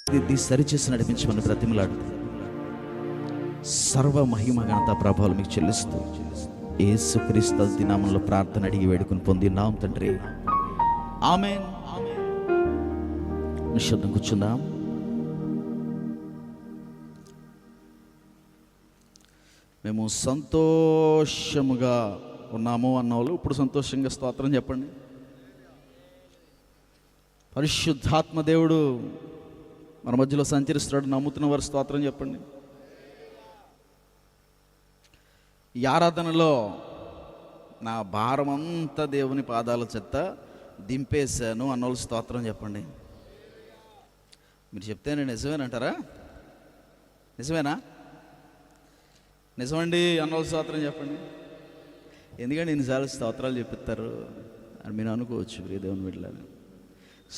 ఇది సరిచేసి నడిపించమని బ్రతిమలాడు. సర్వ మహిమ ఘనత ప్రభావాలు మీకు చెల్లిస్తూ యేసుక్రీస్తు దినామంలో ప్రార్థన అడిగి వేడుకుని పొందినాం తండ్రి, ఆమేన్. నిశ్శబ్దం కూర్చుందాం. మేము సంతోషముగా ఉన్నాము అన్నవాళ్ళు ఇప్పుడు సంతోషంగా స్తోత్రం చెప్పండి. పరిశుద్ధాత్మ దేవుడు మన మధ్యలో సంచరిస్తున్నాడు నమ్ముతున్న వారు స్తోత్రం చెప్పండి. ఈ ఆరాధనలో నా భారం అంతా దేవుని పాదాల చెత్త దింపేశాను అన్నోళ్ళు స్తోత్రం చెప్పండి. మీరు చెప్తే నేను నిజమేనంటారా? నిజమేనా? నిజమండి అన్నోళ్ళు స్తోత్రం చెప్పండి. ఎందుకంటే ఇన్నిసార్లు స్తోత్రాలు చెప్పిస్తారు అని మీరు అనుకోవచ్చు. దేవుని బిడ్డలారా,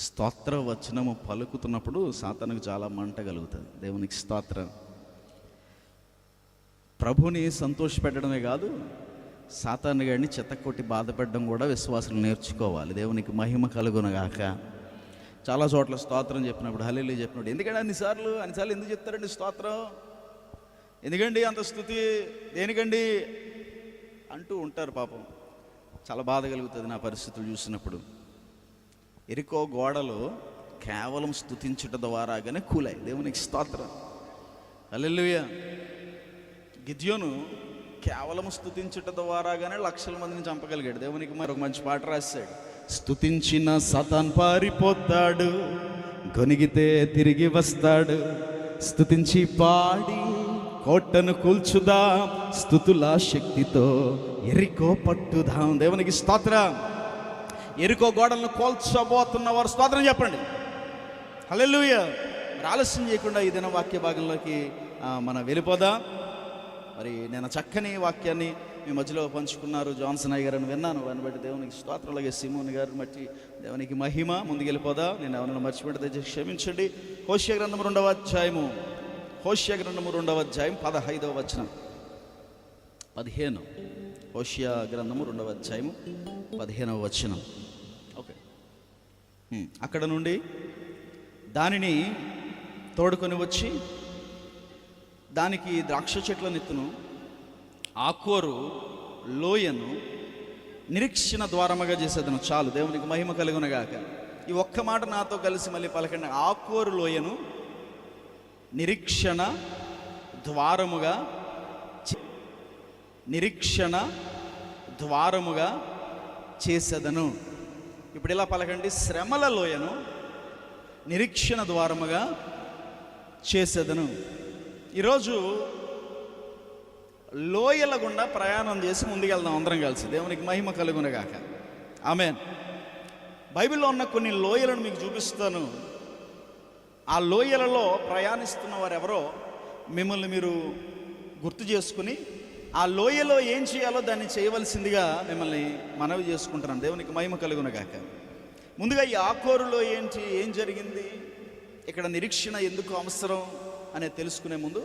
స్తోత్ర వచనము పలుకుతున్నప్పుడు సాతానుకు చాలా మంట కలుగుతుంది. దేవునికి స్తోత్రం. ప్రభుని సంతోషపెట్టడమే కాదు, సాతాను గారిని చెత్తకొట్టి బాధపెట్టడం కూడా విశ్వాసులు నేర్చుకోవాలి. దేవునికి మహిమ కలుగునగాక. చాలా చోట్ల స్తోత్రం చెప్పినప్పుడు, హల్లెలూయా చెప్పినప్పుడు, ఎందుకంటే అన్నిసార్లు ఎందుకు చెప్తారండి స్తోత్రం? ఎందుకండి అంత స్తుతి దేనికండి అంటూ ఉంటారు. పాపం చాలా బాధ కలుగుతుంది నా పరిస్థితులు చూసినప్పుడు. ఎరికో గోడలు కేవలం స్తుతించుట ద్వారాగానే కూలాయి. దేవునికి స్తోత్రం. హల్లెలూయా. గిద్యోను కేవలం స్తుతించుట ద్వారాగానే లక్షల మందిని చంపగలిగాడు. దేవునికి మరొక మంచి పాట రాశాడు. స్తుతించిన సాతాన్ పారిపోతాడు, గొనిగితే తిరిగి వస్తాడు, స్తుతించి పాడి కోటను కూల్చుదా, స్తుతుల శక్తితో ఎరికో పట్టుదాం. దేవునికి స్తోత్రం. ఎరికో గోడలను కోల్చబోతున్న వారు స్తోత్రం చెప్పండి. హల్లెలూయా. ఆలస్యం చేయకుండా ఈ దిన వాక్య భాగంలోకి మనం వెళ్ళిపోదాం. మరి నేను చక్కని వాక్యాన్ని మీ మధ్యలో పంచుకున్నారు. జాన్సన్ అయ్య గారిని విన్నాను. వారిని బట్టి దేవునికి స్తోత్రం. అలాగే సిమోన్ గారిని బట్టి దేవునికి మహిమ. ముందుకు వెళ్ళిపోదాం. నేను ఎవరైనా మర్చిపోతే దయచేసి క్షమించండి. హోషేయ గ్రంథము 2వ అధ్యాయము 15వ వచనం 15. హోషేయ గ్రంథము 2వ అధ్యాయము 15వ వచనం. ఓకే, అక్కడ నుండి దానిని తోడుకొని వచ్చి దానికి ద్రాక్ష చెట్ల నెత్తును, ఆకోరు లోయను నిరీక్షణ ద్వారముగా చేసేదను. చాలు. దేవునికి మహిమ కలుగునగాక. ఈ ఒక్క మాట నాతో కలిసి మళ్ళీ పలకండి. ఆకోరు లోయను నిరీక్షణ ద్వారముగా చేసేదను. ఇప్పుడు ఇలా పలకండి. శ్రమల లోయను నిరీక్షణ ద్వారముగా చేసేదను. ఈరోజు లోయల గుండా ప్రయాణం చేసి ముందుకెళ్దాం అందరం కలిసి. దేవునికి మహిమ కలుగునగాక. ఆమేన్. బైబిల్లో ఉన్న కొన్ని లోయలను మీకు చూపిస్తాను. ఆ లోయలలో ప్రయాణిస్తున్న వారు ఎవరో మిమ్మల్ని మీరు గుర్తు చేసుకుని ఆ లోయలో ఏం చేయాలో దాన్ని చేయవలసిందిగా మిమ్మల్ని మనవి చేసుకుంటున్నాను. దేవునికి మహిమ కలుగునగాక. ముందుగా ఈ ఆకోరులో ఏం జరిగింది, ఇక్కడ నిరీక్షణ ఎందుకు అవసరం అనేది తెలుసుకునే ముందు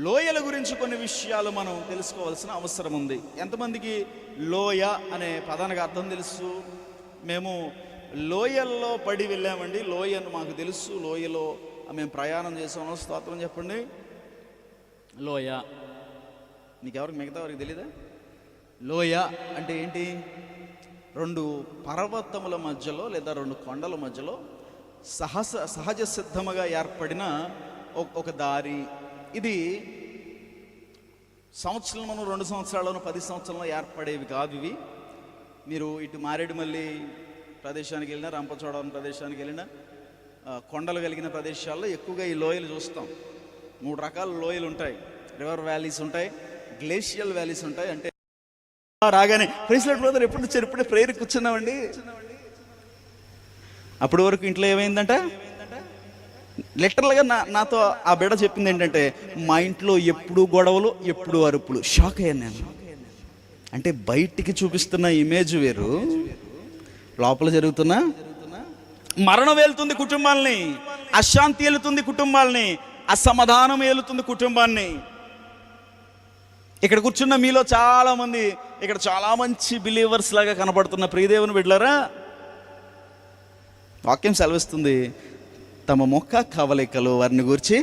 లోయల గురించి కొన్ని విషయాలు మనం తెలుసుకోవాల్సిన అవసరం ఉంది. ఎంతమందికి లోయ అనే పదానికి అర్థం తెలుసు? మేము లోయల్లో పడి వెళ్ళామండి. లోయను మాకు తెలుసు. లోయలో మేము ప్రయాణం చేసాము. స్తోత్రం చెప్పండి. లోయ నీకెవరికి మిగతా వారికి తెలీదా? లోయ అంటే ఏంటి? 2 పర్వతముల మధ్యలో లేదా 2 కొండల మధ్యలో సహజ సిద్ధముగా ఏర్పడిన ఒక దారి. ఇది సంవత్సరంలోనూ 2 సంవత్సరాల్లోనూ 10 సంవత్సరాల్లో ఏర్పడేవి కాదు ఇవి. మీరు ఇటు మారేడుమల్లి ప్రదేశానికి వెళ్ళినా, రంపచోడవరం ప్రదేశానికి వెళ్ళినా, కొండలు కలిగిన ప్రదేశాల్లో ఎక్కువగా ఈ లోయలు చూస్తాం. 3 రకాల లోయలు ఉంటాయి. రివర్ వ్యాలీస్ ఉంటాయి, గ్లేషియల్ వ్యాలీస్ ఉంటాయి. అంటే రాగానే ప్రైజ్లార్డ్ బ్రదర్ ఎప్పుడు వచ్చారు, ఇప్పుడే ప్రేయర్ కూర్చున్నామండి. అప్పటి వరకు ఇంట్లో ఏమైందంట, లిటరల్గా నాతో ఆ బిడ్డ చెప్పింది ఏంటంటే, మా ఇంట్లో ఎప్పుడు గొడవలు, ఎప్పుడు అరుపులు. షాక్ అయ్యాను నేను. అంటే బయటికి చూపిస్తున్న ఇమేజ్ వేరు, లోపల జరుగుతున్న మరణం ఏలుతుంది కుటుంబాలని, అశాంతి ఏలుతుంది కుటుంబాలని, అసమాధానం ఏలుతుంది కుటుంబాన్ని. ఇక్కడ కూర్చున్న మీలో చాలా మంది ఇక్కడ చాలా మంచి బిలీవర్స్ లాగా కనబడుతున్న ప్రియదేవుని బిడ్డలారా, వాక్యం సెలవిస్తుంది, తమ ముఖ కవలికలు వారిని గురించి.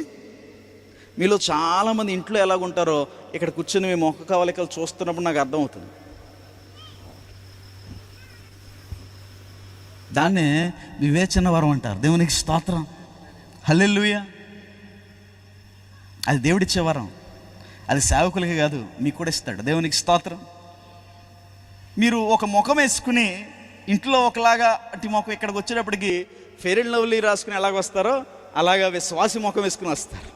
మీలో చాలామంది ఇంట్లో ఎలాగుంటారో ఇక్కడ కూర్చొని మీ ముఖ కవలికలు చూస్తున్నప్పుడు నాకు అర్థమవుతుంది. దాన్నే వివేచన వరం అంటారు. దేవునికి స్తోత్రం, హల్లెలూయా. అది దేవుడిచ్చే వరం, అది సేవకులకి కాదు, మీకు కూడా ఇస్తాడు. దేవునికి స్తోత్రం. మీరు ఒక ముఖం వేసుకుని ఇంట్లో ఒకలాగా అటు ముఖం ఇక్కడికి వచ్చేటప్పటికి ఫెయిర్ అండ్ లవ్లీ రాసుకుని ఎలాగ వస్తారో అలాగా విశ్వాసి ముఖం వేసుకుని వస్తారు.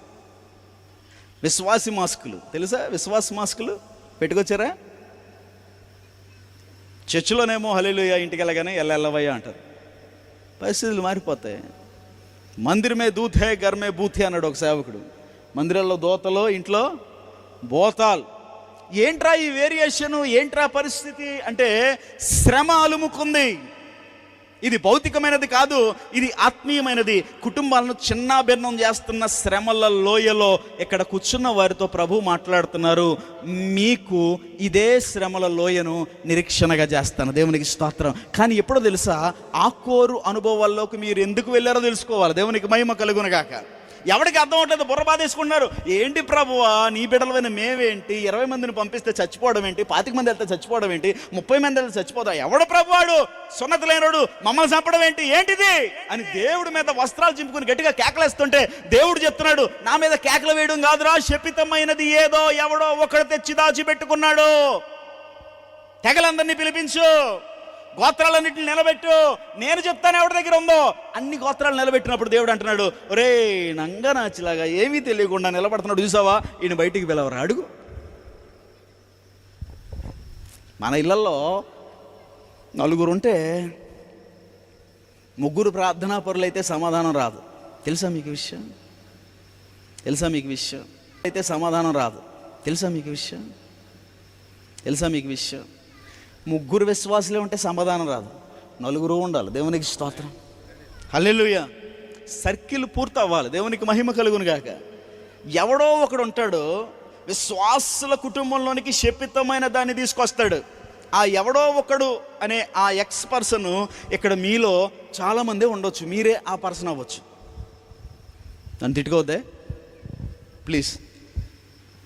విశ్వాసి మాస్కులు తెలుసా? విశ్వాస మాస్కులు పెట్టుకొచ్చారా? చర్చిలోనేమో హల్లెలూయా, ఇంటికి వెళ్ళగానే ఎల్లవయ్యా అంటారు. పరిస్థితులు మారిపోతాయి. మందిరమే దూతే గర్మే బూతే అన్నాడు ఒక సేవకుడు. మందిరాల్లో దోతలో, ఇంట్లో బోతాలు. ఏంట్రా ఈ వేరియేషను, ఏంట్రా పరిస్థితి అంటే శ్రమ అలుముకుంది. ఇది భౌతికమైనది కాదు, ఇది ఆత్మీయమైనది. కుటుంబాలను చిన్నాభిన్నం చేస్తున్న శ్రమల లోయలో ఇక్కడ కూర్చున్న వారితో ప్రభు మాట్లాడుతున్నారు, మీకు ఇదే శ్రమల లోయను నిరీక్షణగా చేస్తాను. దేవునికి స్తోత్రం. కానీ ఎప్పుడో తెలుసా, ఆకోరు అనుభవాల్లోకి మీరు ఎందుకు వెళ్ళారో తెలుసుకోవాలి. దేవునికి మహిమ కలుగునుగాక. ఎవరికి అర్థం అవట్లేదు, బుర్ర బాధేసుకుంటున్నారు. ఏంటి ప్రభువా, నీ బిడ్డలమైన మేమేంటి, 20 మందిని పంపిస్తే చచ్చిపోవడం ఏంటి, 25 మంది వెళ్తే చచ్చిపోవడం ఏంటి, 30 మంది వెళ్తే చచ్చిపోతాం, ఎవడు ప్రభువాడు, సున్నతి లేనోడు, మమ్మల్ని చంపడం ఏంటి, ఏంటిది అని దేవుడి మీద వస్త్రాలు చింపుకుని గట్టిగా కేకలేస్తుంటే దేవుడు చెప్తున్నాడు, నా మీద కేకలు వేయడం కాదురా, శపితమైనది ఏదో ఎవడో ఒకడు తెచ్చి దాచిపెట్టుకున్నాడు. తెగలందరినీ పిలిపించు, గోత్రాలన్నింటిని నిలబెట్టు, నేను చెప్తాను ఎవరి దగ్గర ఉందో. అన్ని గోత్రాలు నిలబెట్టినప్పుడు దేవుడు అంటున్నాడు, ఒరే నంగనాచిలాగా ఏమీ తెలియకుండా నిలబడుతున్నాడు చూసావా, ఈయన బయటికి పిలవరా, అడుగు. మన ఇళ్లలో 4 ఉంటే 3 ప్రార్థనా పరులైతే సమాధానం రాదు. తెలుసా మీకు విషయం? తెలుసా మీకు విషయం? అయితే సమాధానం రాదు. తెలుసా మీకు విషయం? తెలుసా మీకు విషయం? 3 విశ్వాసులే ఉంటే సమాధానం రాదు, 4 ఉండాలి. దేవునికి స్తోత్రం, హల్లెలూయా. సర్కిల్ పూర్తి అవ్వాలి. దేవునికి మహిమ కలుగును గాక. ఎవడో ఒకడు ఉంటాడు విశ్వాసుల కుటుంబంలోనికి శపితమైన దాన్ని తీసుకొస్తాడు. ఆ ఎవడో ఒకడు అనే ఆ ఎక్స్ పర్సన్ ఇక్కడ మీలో చాలామంది ఉండొచ్చు, మీరే ఆ పర్సన్ అవ్వచ్చు. నన్ను తిట్టుకోవద్దే ప్లీజ్.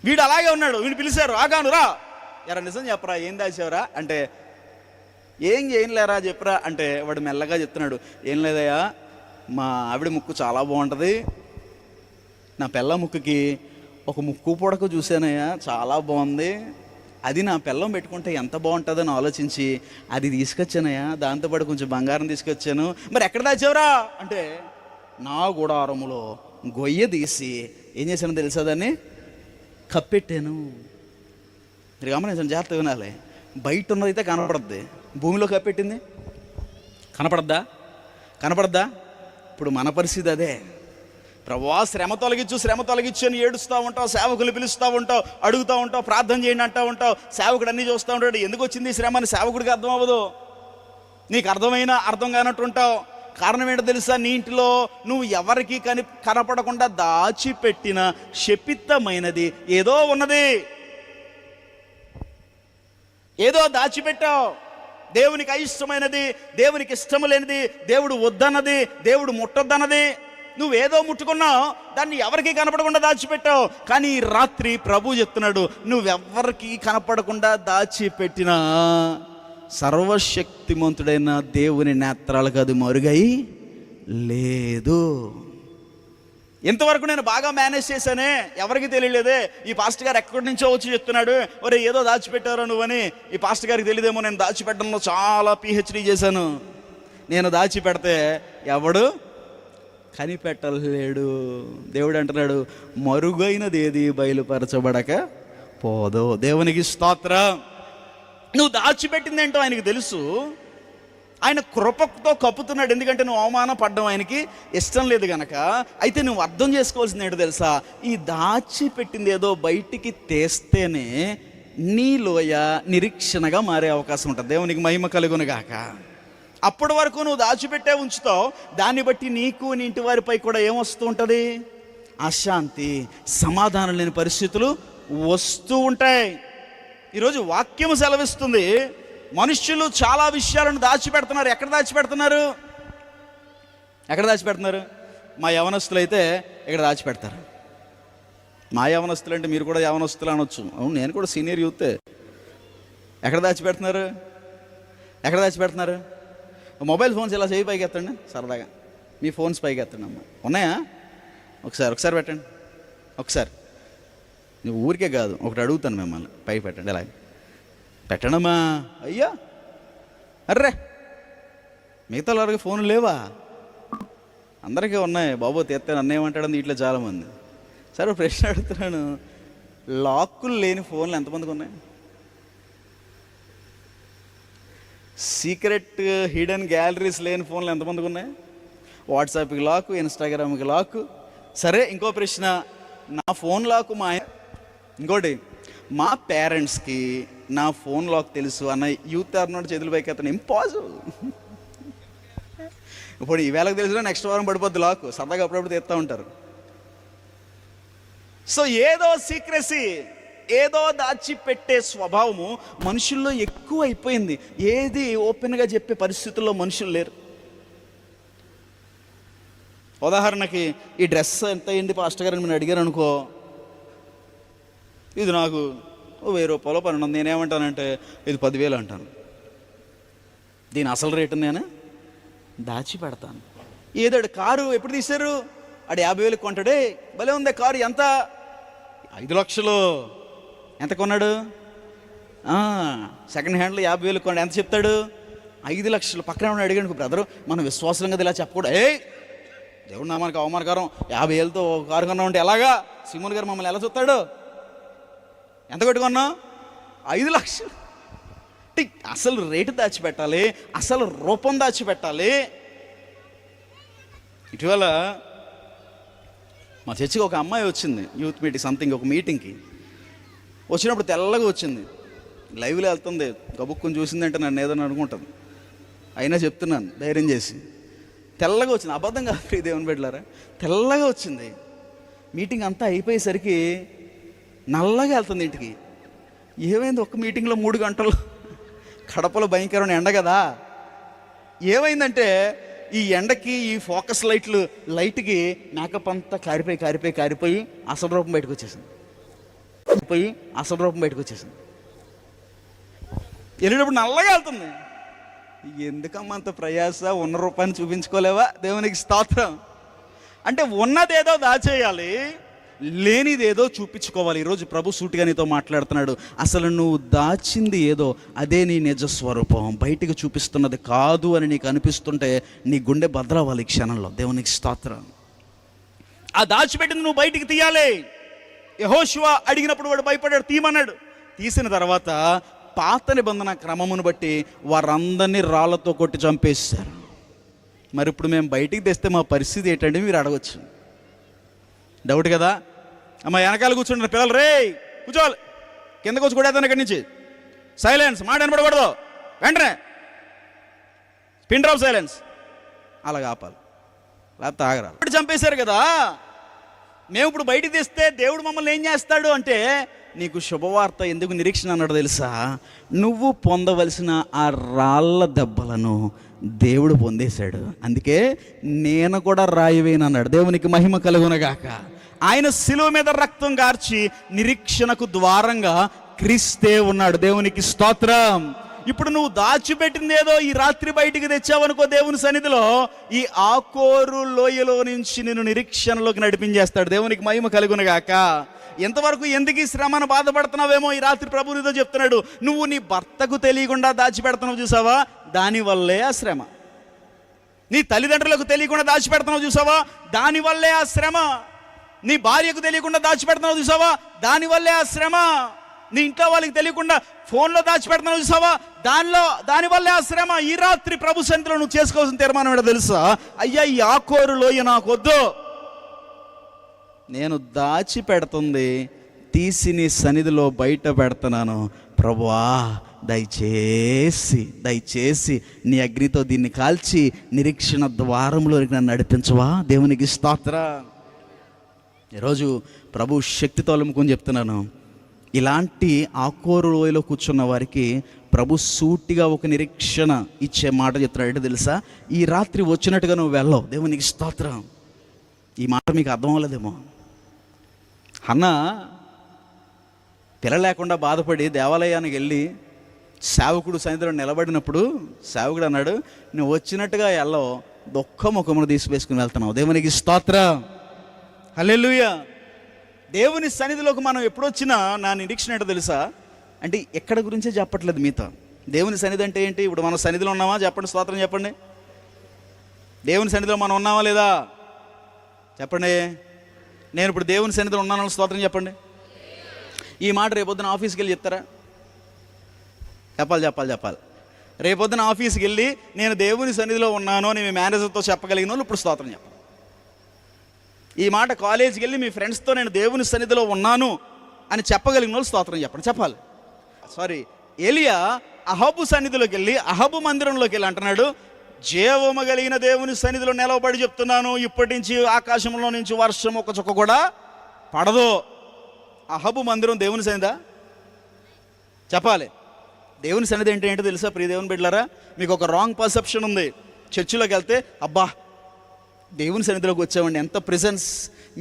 వీడు అలాగే ఉన్నాడు, వీడు పిలిచారు, ఆగాను రా, ఎరా నిజం చెప్పరా, ఏం దాచావురా అంటే, ఏం లేరా చెప్పరా అంటే వాడు మెల్లగా చెప్తున్నాడు, ఏం లేదయ్యా, మా ఆవిడ ముక్కు చాలా బాగుంటుంది, నా పిల్ల ముక్కుకి ఒక ముక్కు పొడక చూశానయ్యా, చాలా బాగుంది, అది నా పిల్లం పెట్టుకుంటే ఎంత బాగుంటుందని ఆలోచించి అది తీసుకొచ్చానయ్యా, దాంతోపాటు కొంచెం బంగారం తీసుకొచ్చాను. మరి ఎక్కడ దాచావురా అంటే, నా గుడారములో గొయ్య తీసి ఏం చేశానో తెలుసా, దాన్ని కప్పెట్టాను. మీరు గమనించండి, జాగ్రత్తగా వినాలి. బయట ఉన్నదైతే కనపడద్ది, భూమిలో కప్పెట్టింది కనపడద్దా? కనపడద్దా? ఇప్పుడు మన పరిస్థితి అదే. ప్రభువా శ్రమ తొలగించు అని ఏడుస్తూ ఉంటావు, సేవకులు పిలుస్తూ ఉంటావు, అడుగుతూ ఉంటావు, ప్రార్థన చేయండి అంటూ ఉంటావు. సేవకుడు అన్నీ చూస్తూ ఉంటాడు, ఎందుకు వచ్చింది ఈ శ్రమ అని సేవకుడికి అర్థం అవ్వదు, నీకు అర్థం కానట్టు ఉంటావు. కారణం ఏంటో తెలుసా? నీ ఇంటిలో నువ్వు ఎవరికి కనపడకుండా దాచిపెట్టిన శపితమైనది ఏదో ఉన్నది, ఏదో దాచిపెట్టావు. దేవునికి అయిష్టమైనది, దేవునికి ఇష్టం లేనిది, దేవుడు వద్దన్నది, దేవుడు ముట్టొద్దన్నది నువ్వేదో ముట్టుకున్నావు, దాన్ని ఎవరికి కనపడకుండా దాచిపెట్టావు. కానీ ఈ రాత్రి ప్రభు చెప్తున్నాడు, నువ్వెవ్వరికి కనపడకుండా దాచిపెట్టిన సర్వశక్తిమంతుడైన దేవుని నేత్రాలకు అది మరుగై లేదు. ఇంతవరకు నేను బాగా మేనేజ్ చేశానే, ఎవరికి తెలియలేదే. ఈ పాస్టర్ గారు ఎక్కడి నుంచో వచ్చి చెప్తున్నాడు, ఒరే ఏదో దాచిపెట్టారో నువ్వని. ఈ పాస్టర్ గారికి తెలియదేమో, నేను దాచిపెట్టడంలో చాలా PhD చేశాను. నేను దాచిపెడితే ఎవడు కనిపెట్టలేడు. దేవుడు అంటున్నాడు, మరుగైనది ఏది బయలుపరచబడక పోదు. దేవునికి స్తోత్రం. నువ్వు దాచిపెట్టింది ఏంటో ఆయనకు తెలుసు. ఆయన కృపతో కప్పుతున్నాడు, ఎందుకంటే నువ్వు అవమానం పడ్డం ఆయనకి ఇష్టం లేదు కనుక. అయితే నువ్వు అర్థం చేసుకోవాల్సింది ఏంటో తెలుసా? ఈ దాచిపెట్టింది ఏదో బయటికి తీస్తేనే నీ లోయ నిరీక్షణగా మారే అవకాశం ఉంటుంది. దేవునికి మహిమ కలుగును గాక. అప్పటి వరకు నువ్వు దాచిపెట్టే ఉంచుతావు, దాన్ని బట్టి నీకు నీ ఇంటి వారిపై కూడా ఏమొస్తూ ఉంటుంది? అశాంతి, సమాధానం లేని పరిస్థితులు వస్తూ ఉంటాయి. ఈరోజు వాక్యం సెలవిస్తుంది, మనుష్యులు చాలా విషయాలను దాచిపెడుతున్నారు. ఎక్కడ దాచిపెడుతున్నారు? మా యవనస్తులు అయితే ఇక్కడ దాచిపెడతారు. మా యవనస్తులు అంటే మీరు కూడా యవనస్తులు అనొచ్చు. అవును, నేను కూడా సీనియర్ యూతే. ఎక్కడ దాచిపెడుతున్నారు? ఎక్కడ దాచిపెడుతున్నారు? మొబైల్ ఫోన్స్ ఇలా చేయి పైకి ఎత్తండి, సరదాగా మీ ఫోన్స్ పైకి ఎత్తండి. అమ్మ ఉన్నాయా? ఒకసారి పెట్టండి. ఒకసారి నువ్వు ఊరికే కాదు, ఒకటి అడుగుతాను మిమ్మల్ని, పైకి పెట్టండి. ఇలా పెట్టండమ్మా. అయ్యా అర్రే, మిగతా వాళ్ళకి ఫోన్లు లేవా? అందరికీ ఉన్నాయి బాబు, తెస్తాను అన్నేమంటాడని ఇట్లా చాలామంది. సరే ప్రశ్న అడుగుతున్నాను, లాక్కులు లేని ఫోన్లు ఎంతమందికి ఉన్నాయి? సీక్రెట్ హిడెన్ గ్యాలరీస్ లేని ఫోన్లు ఎంతమందికి ఉన్నాయి? వాట్సాప్కి లాక్, ఇన్స్టాగ్రామ్కి లాక్. సరే ఇంకో ప్రశ్న, నా ఫోన్ లాక్ ఇంకోటి, మా పేరెంట్స్కి నా ఫోన్ లాక్ తెలుసు అన్న యూత్ అన్నట్టు చేతులు పైకి అతను ఇంపాసిబుల్. ఇప్పుడు ఈవేళకు తెలిసినా నెక్స్ట్ వారం పడిపోద్ది లాక్, సరదాగా అప్పుడప్పుడు తెస్తూ ఉంటారు. సో ఏదో సీక్రెసీ, ఏదో దాచిపెట్టే స్వభావము మనుషుల్లో ఎక్కువ అయిపోయింది. ఏది ఓపెన్గా చెప్పే పరిస్థితుల్లో మనుషులు లేరు. ఉదాహరణకి ఈ డ్రెస్ ఎంత అయింది పాస్టర్ గారు అని నేను అడిగాను అనుకో, ఇది నాకు 1000 రూపాయలు 1200, నేనేమంటానంటే ఇది 10,000 అంటాను. దీని అసలు రేటు నేను దాచి పెడతాను. ఏదో కారు ఎప్పుడు తీశారు, ఆడు 50,000 కొంటాడే, భలే ఉంది కారు, ఎంత? 5 లక్షలు. ఎంత కొన్నాడు? సెకండ్ హ్యాండ్లో 50,000 కొన్నాడు. ఎంత చెప్తాడు? 5 లక్షలు. పక్కన ఏమన్నా అడిగాను, బ్రదరు మనం విశ్వాసం కదా ఇలా చెప్పకూడదు. దేవుడు నా మనకు అవమానకరం, 50,000తో కారు కొన్నా ఉంటే ఎలాగా? సిమోన్ గారు మమ్మల్ని ఎలా చూస్తాడు? ఎంత కొట్టుకున్నావు? 5 లక్షలు. అసలు రేటు దాచిపెట్టాలి, అసలు రూపం దాచిపెట్టాలి. ఇటీవల మా చర్చికి ఒక అమ్మాయి వచ్చింది, యూత్ మీటింగ్ సంథింగ్, ఒక మీటింగ్కి వచ్చినప్పుడు తెల్లగా వచ్చింది, లైవ్లో వెళ్తుంది. గబుక్కుని చూసిందంటే నన్ను ఏదైనా అనుకుంటుంది. అయినా చెప్తున్నాను ధైర్యం చేసి, తెల్లగా వచ్చింది. అబద్ధం కాదు దేవుని బిడ్డలారా, తెల్లగా వచ్చింది. మీటింగ్ అంతా అయిపోయేసరికి నల్లగా వెళ్తుంది ఇంటికి. ఏమైంది? ఒక్క మీటింగ్లో 3 గంటలు, కడపలో భయంకరమైన ఎండ కదా. ఏమైందంటే ఈ ఎండకి ఈ ఫోకస్ లైట్కి మేకప్ అంతా కారిపోయి అసలు రూపం బయటకు వచ్చేసింది. వెళ్ళేటప్పుడు నల్లగా వెళ్తుంది. ఎందుకమ్మా అంత ప్రయాస? ఉన్న రూపాన్ని చూపించుకోలేవా? దేవునికి స్తోత్రం. అంటే ఉన్నదేదో దాచేయాలి, లేనిదేదో చూపించుకోవాలి. ఈరోజు ప్రభు సూటిగా నీతో మాట్లాడుతున్నాడు. అసలు నువ్వు దాచింది ఏదో అదే నీ నిజ స్వరూపం, బయటికి చూపిస్తున్నది కాదు అని నీకు అనిపిస్తుంటే నీ గుండె భద్రవాలి క్షణంలో. దేవునికి స్తోత్రం. ఆ దాచిపెట్టింది నువ్వు బయటికి తీయాలి. యెహోషువ అడిగినప్పుడు వాడు భయపడ్డాడు, తీయమన్నాడు. తీసిన తర్వాత పాత నిబంధన క్రమమును బట్టి వారందరినీ రాళ్లతో కొట్టి చంపేశారు. మరి ఇప్పుడు మేము బయటికి తెస్తే మా పరిస్థితి ఏంటంటే మీరు అడగచ్చు. డౌట్ కదా? అమ్మ వెనకాల కూర్చుంటారు పిల్లలు, రే కూర్చోవాలి, కిందకు వచ్చి కొడేద్దాను ఇక్కడి నుంచి. సైలెన్స్, మాట వినపడకూడదు, వెంటనే పిన్ డ్రాప్ సైలెన్స్. అలాగ ఆపాలి, లేకపోతే ఆగరాలి. ఇప్పుడు చంపేశారు కదా, మేము ఇప్పుడు బయటికి తెస్తే దేవుడు మమ్మల్ని ఏం చేస్తాడు అంటే, నీకు శుభవార్త ఎందుకు నిరీక్షణ అన్నాడు తెలుసా? నువ్వు పొందవలసిన ఆ రాళ్ళ దెబ్బలను దేవుడు పొందేశాడు. అందుకే నేను కూడా రాయివేను అన్నాడు. దేవునికి మహిమ కలుగునగాక. ఆయన శిలువ మీద రక్తం గార్చి నిరీక్షణకు ద్వారంగా క్రీస్తే ఉన్నాడు. దేవునికి స్తోత్రం. ఇప్పుడు నువ్వు దాచిపెట్టింది ఏదో ఈ రాత్రి బయటికి తెచ్చావనుకో దేవుని సన్నిధిలో, ఈ ఆకోరు లోయలో నుంచి నిన్ను నిరీక్షణలోకి నడిపించేస్తాడు. దేవునికి మహిమ కలుగునగాక. ఎంతవరకు ఎందుకు ఈ శ్రమను బాధపడుతున్నావేమో ఈ రాత్రి ప్రభు నీతో చెప్తున్నాడు. నువ్వు నీ భర్తకు తెలియకుండా దాచిపెడుతున్నావు చూసావా, దానివల్లే ఆ శ్రమ. నీ తల్లిదండ్రులకు తెలియకుండా దాచిపెడుతున్నావు చూసావా, దానివల్లే ఆ శ్రమ. నీ భార్యకు తెలియకుండా దాచిపెడుతున్నావు చూసావా, దానివల్లే ఆ శ్రమ. నీ ఇంట్లో వాళ్ళకి తెలియకుండా ఫోన్లో దాచిపెడుతున్నావు చూసావా, దానివల్లే ఆ శ్రమ. ఈ రాత్రి ప్రభు సన్నిధిలో నువ్వు చేసుకోవాల్సిన తీర్మానం ఏంటో తెలుసా? అయ్యా, ఈ ఆకోరు లోయ నాకు వద్దు, నేను దాచిపెడుతుంది తీసి నీ సన్నిధిలో బయట పెడుతున్నాను. ప్రభువా, దయచేసి నీ అగ్నితో దీన్ని కాల్చి నిరీక్షణ ద్వారంలోకి నన్ను నడిపించవా. దేవునికి స్తోత్రం. ఈరోజు ప్రభు శక్తితో అలుముకొని చెప్తున్నాను, ఇలాంటి ఆకోరు లోయలో కూర్చున్న వారికి ప్రభు సూటిగా ఒక నిరీక్షణ ఇచ్చే మాట చెప్తున్నాడు. ఏంటో తెలుసా? ఈ రాత్రి వచ్చినట్టుగా నువ్వు వెళ్ళవు. దేవునికి స్తోత్రం. ఈ మాట మీకు అర్థం అవ్వలేదేమో. హన్న పిల్ల లేకుండా బాధపడి దేవాలయానికి వెళ్ళి సేవకుడు సన్నిధిలో నిలబడినప్పుడు సేవకుడు అన్నాడు, నువ్వు వచ్చినట్టుగా వెళ్ళవు, దుఃఖ ముఖమును తీసివేసుకుని వెళ్తున్నావు. దేవునికి స్తోత్రం, హల్లెలూయా. దేవుని సన్నిధిలోకి మనం ఎప్పుడొచ్చినా నా నిరీక్షణ ఏంటో తెలుసా? అంటే ఎక్కడ గురించే చెప్పట్లేదు మీతో. దేవుని సన్నిధి అంటే ఏంటి? ఇప్పుడు మనం సన్నిధిలో ఉన్నామా? చెప్పండి, స్తోత్రం చెప్పండి. దేవుని సన్నిధిలో మనం ఉన్నామా లేదా? చెప్పండి. నేను ఇప్పుడు దేవుని సన్నిధిలో ఉన్నానని స్తోత్రం చెప్పండి. ఈ మాట రేపొద్దున ఆఫీస్కి వెళ్ళి చెప్తారా? చెప్పాలి. రేపొద్దున ఆఫీస్కి వెళ్ళి నేను దేవుని సన్నిధిలో ఉన్నాను అని మీ మేనేజర్తో చెప్పగలిగిన వాళ్ళు ఇప్పుడు స్తోత్రం చెప్పండి. ఈ మాట కాలేజీకి వెళ్ళి మీ ఫ్రెండ్స్తో నేను దేవుని సన్నిధిలో ఉన్నాను అని చెప్పగలిగిన వాళ్ళు స్తోత్రం చెప్పాలి. ఏలియా అహబు సన్నిధిలోకి వెళ్ళి అహబు మందిరంలోకి వెళ్ళి అంటున్నాడు, జీవము కలిగిన దేవుని సన్నిధిలో నిలవబడి చెప్తున్నాను, ఇప్పటి నుంచి ఆకాశంలో నుంచి వర్షం ఒక చుక్క కూడా పడదు. అహబు మందిరం దేవుని సన్నిధా? చెప్పాలి. దేవుని సన్నిధి అంటే ఏంటో తెలుసా ప్రియ దేవుని బిడ్డలారా? మీకు ఒక రాంగ్ పర్సెప్షన్ ఉంది. చర్చిలోకి వెళ్తే అబ్బా దేవుని సన్నిధిలోకి వచ్చామండి, ఎంత ప్రెజెన్స్.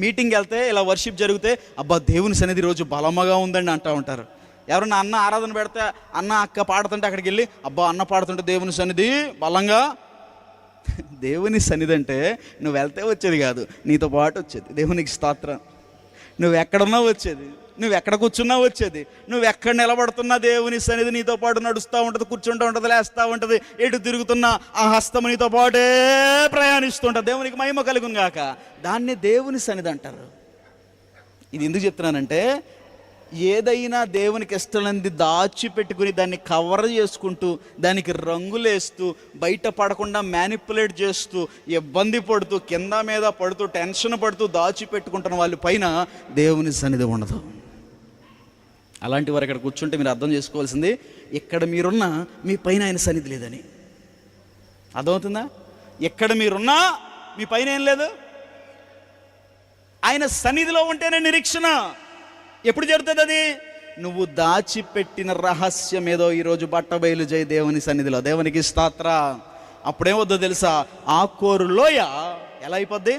మీటింగ్కి వెళ్తే ఇలా వర్షిప్ జరిగితే అబ్బా దేవుని సన్నిధి రోజు బలమగా ఉందండి అంటూ ఉంటారు. ఎవరన్నా అన్న ఆరాధన పెడితే అన్న అక్క పాడుతుంటే అక్కడికి వెళ్ళి అబ్బా అన్న పాడుతుంటే దేవుని సన్నిధి బలంగా. దేవుని సన్నిధి అంటే నువ్వు వెళ్తే వచ్చేది కాదు, నీతో పాటు వచ్చేది. దేవునికి స్తోత్రం. నువ్వు ఎక్కడున్నా వచ్చేది, నువ్వు ఎక్కడ కూర్చున్నా వచ్చేది, నువ్వు ఎక్కడ నిలబడుతున్నా దేవుని సన్నిధి నీతో పాటు నడుస్తూ ఉంటుంది, కూర్చుంటూ ఉంటుంది, లేస్తూ ఉంటుంది. ఎటు తిరుగుతున్నా ఆ హస్తం నీతో పాటే ప్రయాణిస్తూ ఉంటుంది. దేవునికి మహిమ కలుగును గాక. దాన్ని దేవుని సన్నిధి అంటారు. ఇది ఎందుకు చెప్తున్నానంటే, ఏదైనా దేవునికి ఇష్టమైనది దాచిపెట్టుకుని దాన్ని కవర్ చేసుకుంటూ దానికి రంగులేస్తూ బయట పడకుండా మ్యానిపులేట్ చేస్తూ ఇబ్బంది పడుతూ కింద మీద పడుతూ టెన్షన్ పడుతూ దాచిపెట్టుకుంటున్న వాళ్ళ పైన దేవుని సన్నిధి ఉండదు. అలాంటి వారు ఇక్కడ కూర్చుంటే మీరు అర్థం చేసుకోవాల్సింది, ఇక్కడ మీరున్నా మీ పైన ఆయన సన్నిధి లేదని. అర్థమవుతుందా? ఎక్కడ మీరున్నా మీ పైన ఏం లేదు, ఆయన సన్నిధిలో ఉంటేనే నిరీక్షణ. ఎప్పుడు జరుగుతుంది అది? నువ్వు దాచిపెట్టిన రహస్యం ఏదో ఈరోజు బట్టబయలు చేయి దేవుని సన్నిధిలో. దేవునికి స్తోత్ర. అప్పుడేమొద్దో తెలుసా? ఆకోరు లోయ ఎలా అయిపోద్ది?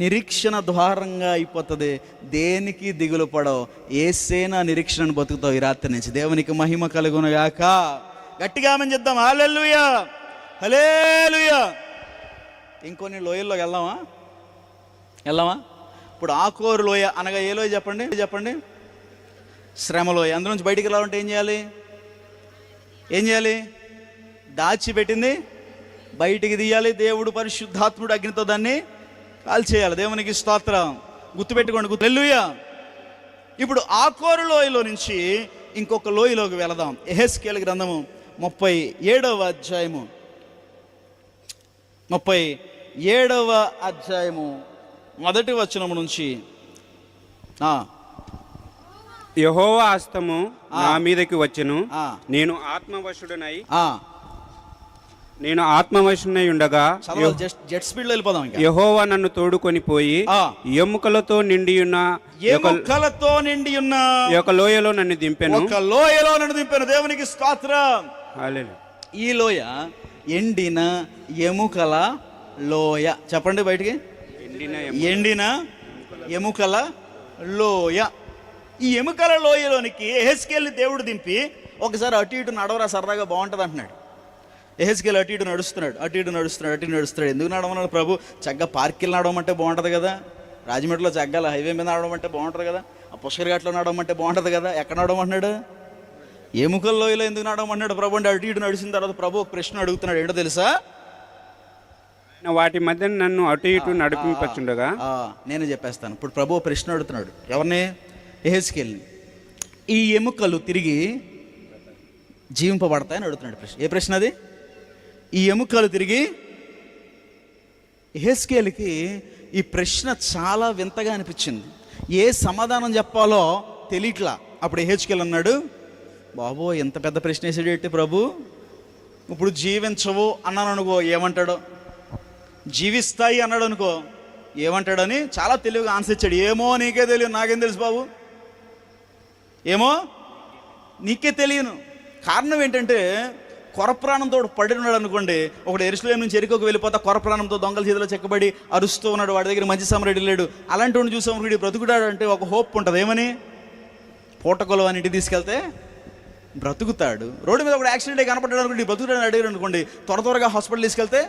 నిరీక్షణ ద్వారంగా అయిపోతుంది. దేనికి దిగులు పడవు, ఏసేనా నిరీక్షణను బతుకుతావు ఈ రాత్రి నుంచి. దేవునికి మహిమ కలుగునుగాక. గట్టిగా ఆమేన్ చెప్దాం. హల్లెలూయా, హల్లెలూయా. ఇంకొన్ని లోయల్లోకి వెళ్దామా? ఇప్పుడు ఆకోరు లోయ అనగా ఏ లోయ చెప్పండి? శ్రమలోయ. అందులోంచి బయటికి రావాలంటే ఏం చేయాలి? దాచిపెట్టింది బయటికి తీయాలి. దేవుడు పరిశుద్ధాత్ముడు అగ్నితో దాన్ని కాల్చేయాలి. దేవునికి స్తోత్రం. గుర్తుపెట్టుకోండి. హల్లెలూయా. ఇప్పుడు ఆకోరు లోయలో నుంచి ఇంకొక లోయలోకి వెళదాం. యెహెజ్కేలు గ్రంథము 37వ అధ్యాయము 37వ అధ్యాయము 1వ వచనము నుంచి. యెహోవా హస్తము నా మీదకి వచ్చెను, నేను ఆత్మవశుడనై ఉండగా జెట్ స్పీడ్ లో వెళ్ళిపోదాం. యెహోవా నన్ను తోడుకొని పోయి ఎముకలతో నిండి ఉన్న ఒక లోయలో నన్ను దింపెను. దేవునికి స్తోత్రం. ఈ లోయ ఎండిన ఎముకల లోయ. చెప్పండి బయటికి. ఎండిన ఎముకల లోయ. ఈ ఎముకల లోయలోనికి యెహెజ్కేలు దేవుడు దింపి ఒకసారి అటు ఇటు నడవరా సరదాగా బాగుంటుంది అంటున్నాడు. యెహెజ్కేలు అటు ఇటు నడుస్తున్నాడు. ఎందుకు నడవన్నాడు ప్రభు? చక్కగా పార్కిల్ నడవమంటే బాగుంటుంది కదా, రాజమండ్రిలో చక్కగా హైవే మీద నడవమంటే బాగుంటుంది కదా, ఆ పుష్కర్ ఘాట్లో నడవమంటే బాగుంటుంది కదా. ఎక్కడ నడవమంటున్నాడు? ఎముకల లోయలో ఎందుకు నడవమంటున్నాడు ప్రభు అంటే అటు ఇటు నడిచిన తర్వాత ప్రభు ఒక ప్రశ్న అడుగుతున్నాడు. ఏంటో తెలుసా? వాటి మధ్య నన్ను అటు ఇటు నడిపింపచుండగా. నేను చెప్పేస్తాను. ఇప్పుడు ప్రభు ప్రశ్న అడుగుతున్నాడు. ఎవరిని? యెహెజ్కేలుని. ఈ ఎముకలు తిరిగి జీవింపబడతాయని అడుగుతున్నాడు ప్రశ్న. ఏ ప్రశ్న అది? ఈ ఎముకలు తిరిగి. యెహెజ్కేలుకి ఈ ప్రశ్న చాలా వింతగా అనిపించింది. ఏ సమాధానం చెప్పాలో తెలియట్లా. అప్పుడు యెహెజ్కేలు అన్నాడు, బాబో ఎంత పెద్ద ప్రశ్న వేసాడేంటి ప్రభు, ఇప్పుడు జీవించవు అన్నాను అనుకో ఏమంటాడో, జీవిస్తాయి అన్నాడు అనుకో ఏమంటాడని చాలా తెలివిగా ఆన్సర్ ఇచ్చాడు. ఏమో నీకే తెలియదు, నాకేం తెలుసు బాబు, ఏమో నీకే తెలియను. కారణం ఏంటంటే కొరప్రాణంతో పడి ఉన్నాడు అనుకోండి. ఒకడు యెరూషలేము నుంచి యెరికోకు వెళ్ళిపోతా కొరప్రాణంతో దొంగల చేతిలో చెక్కబడి అరుస్తూ ఉన్నాడు, వాడి దగ్గర మంచి సమరుడు వెళ్ళాడు. అలాంటి వాడిని చూసాం వీడు బ్రతుకుతాడు అంటే ఒక హోప్ ఉంటుంది. ఏమని? పూటకొలు అని ఇంటికి తీసుకెళ్తే బ్రతుకుతాడు. రోడ్డు మీద ఒక యాక్సిడెంట్ అయ్యి కనపడ్డాడు అనుకోండి, బ్రతుకుతాడని అడిగారు అనుకోండి, త్వరగా హాస్పిటల్ తీసుకెళ్తే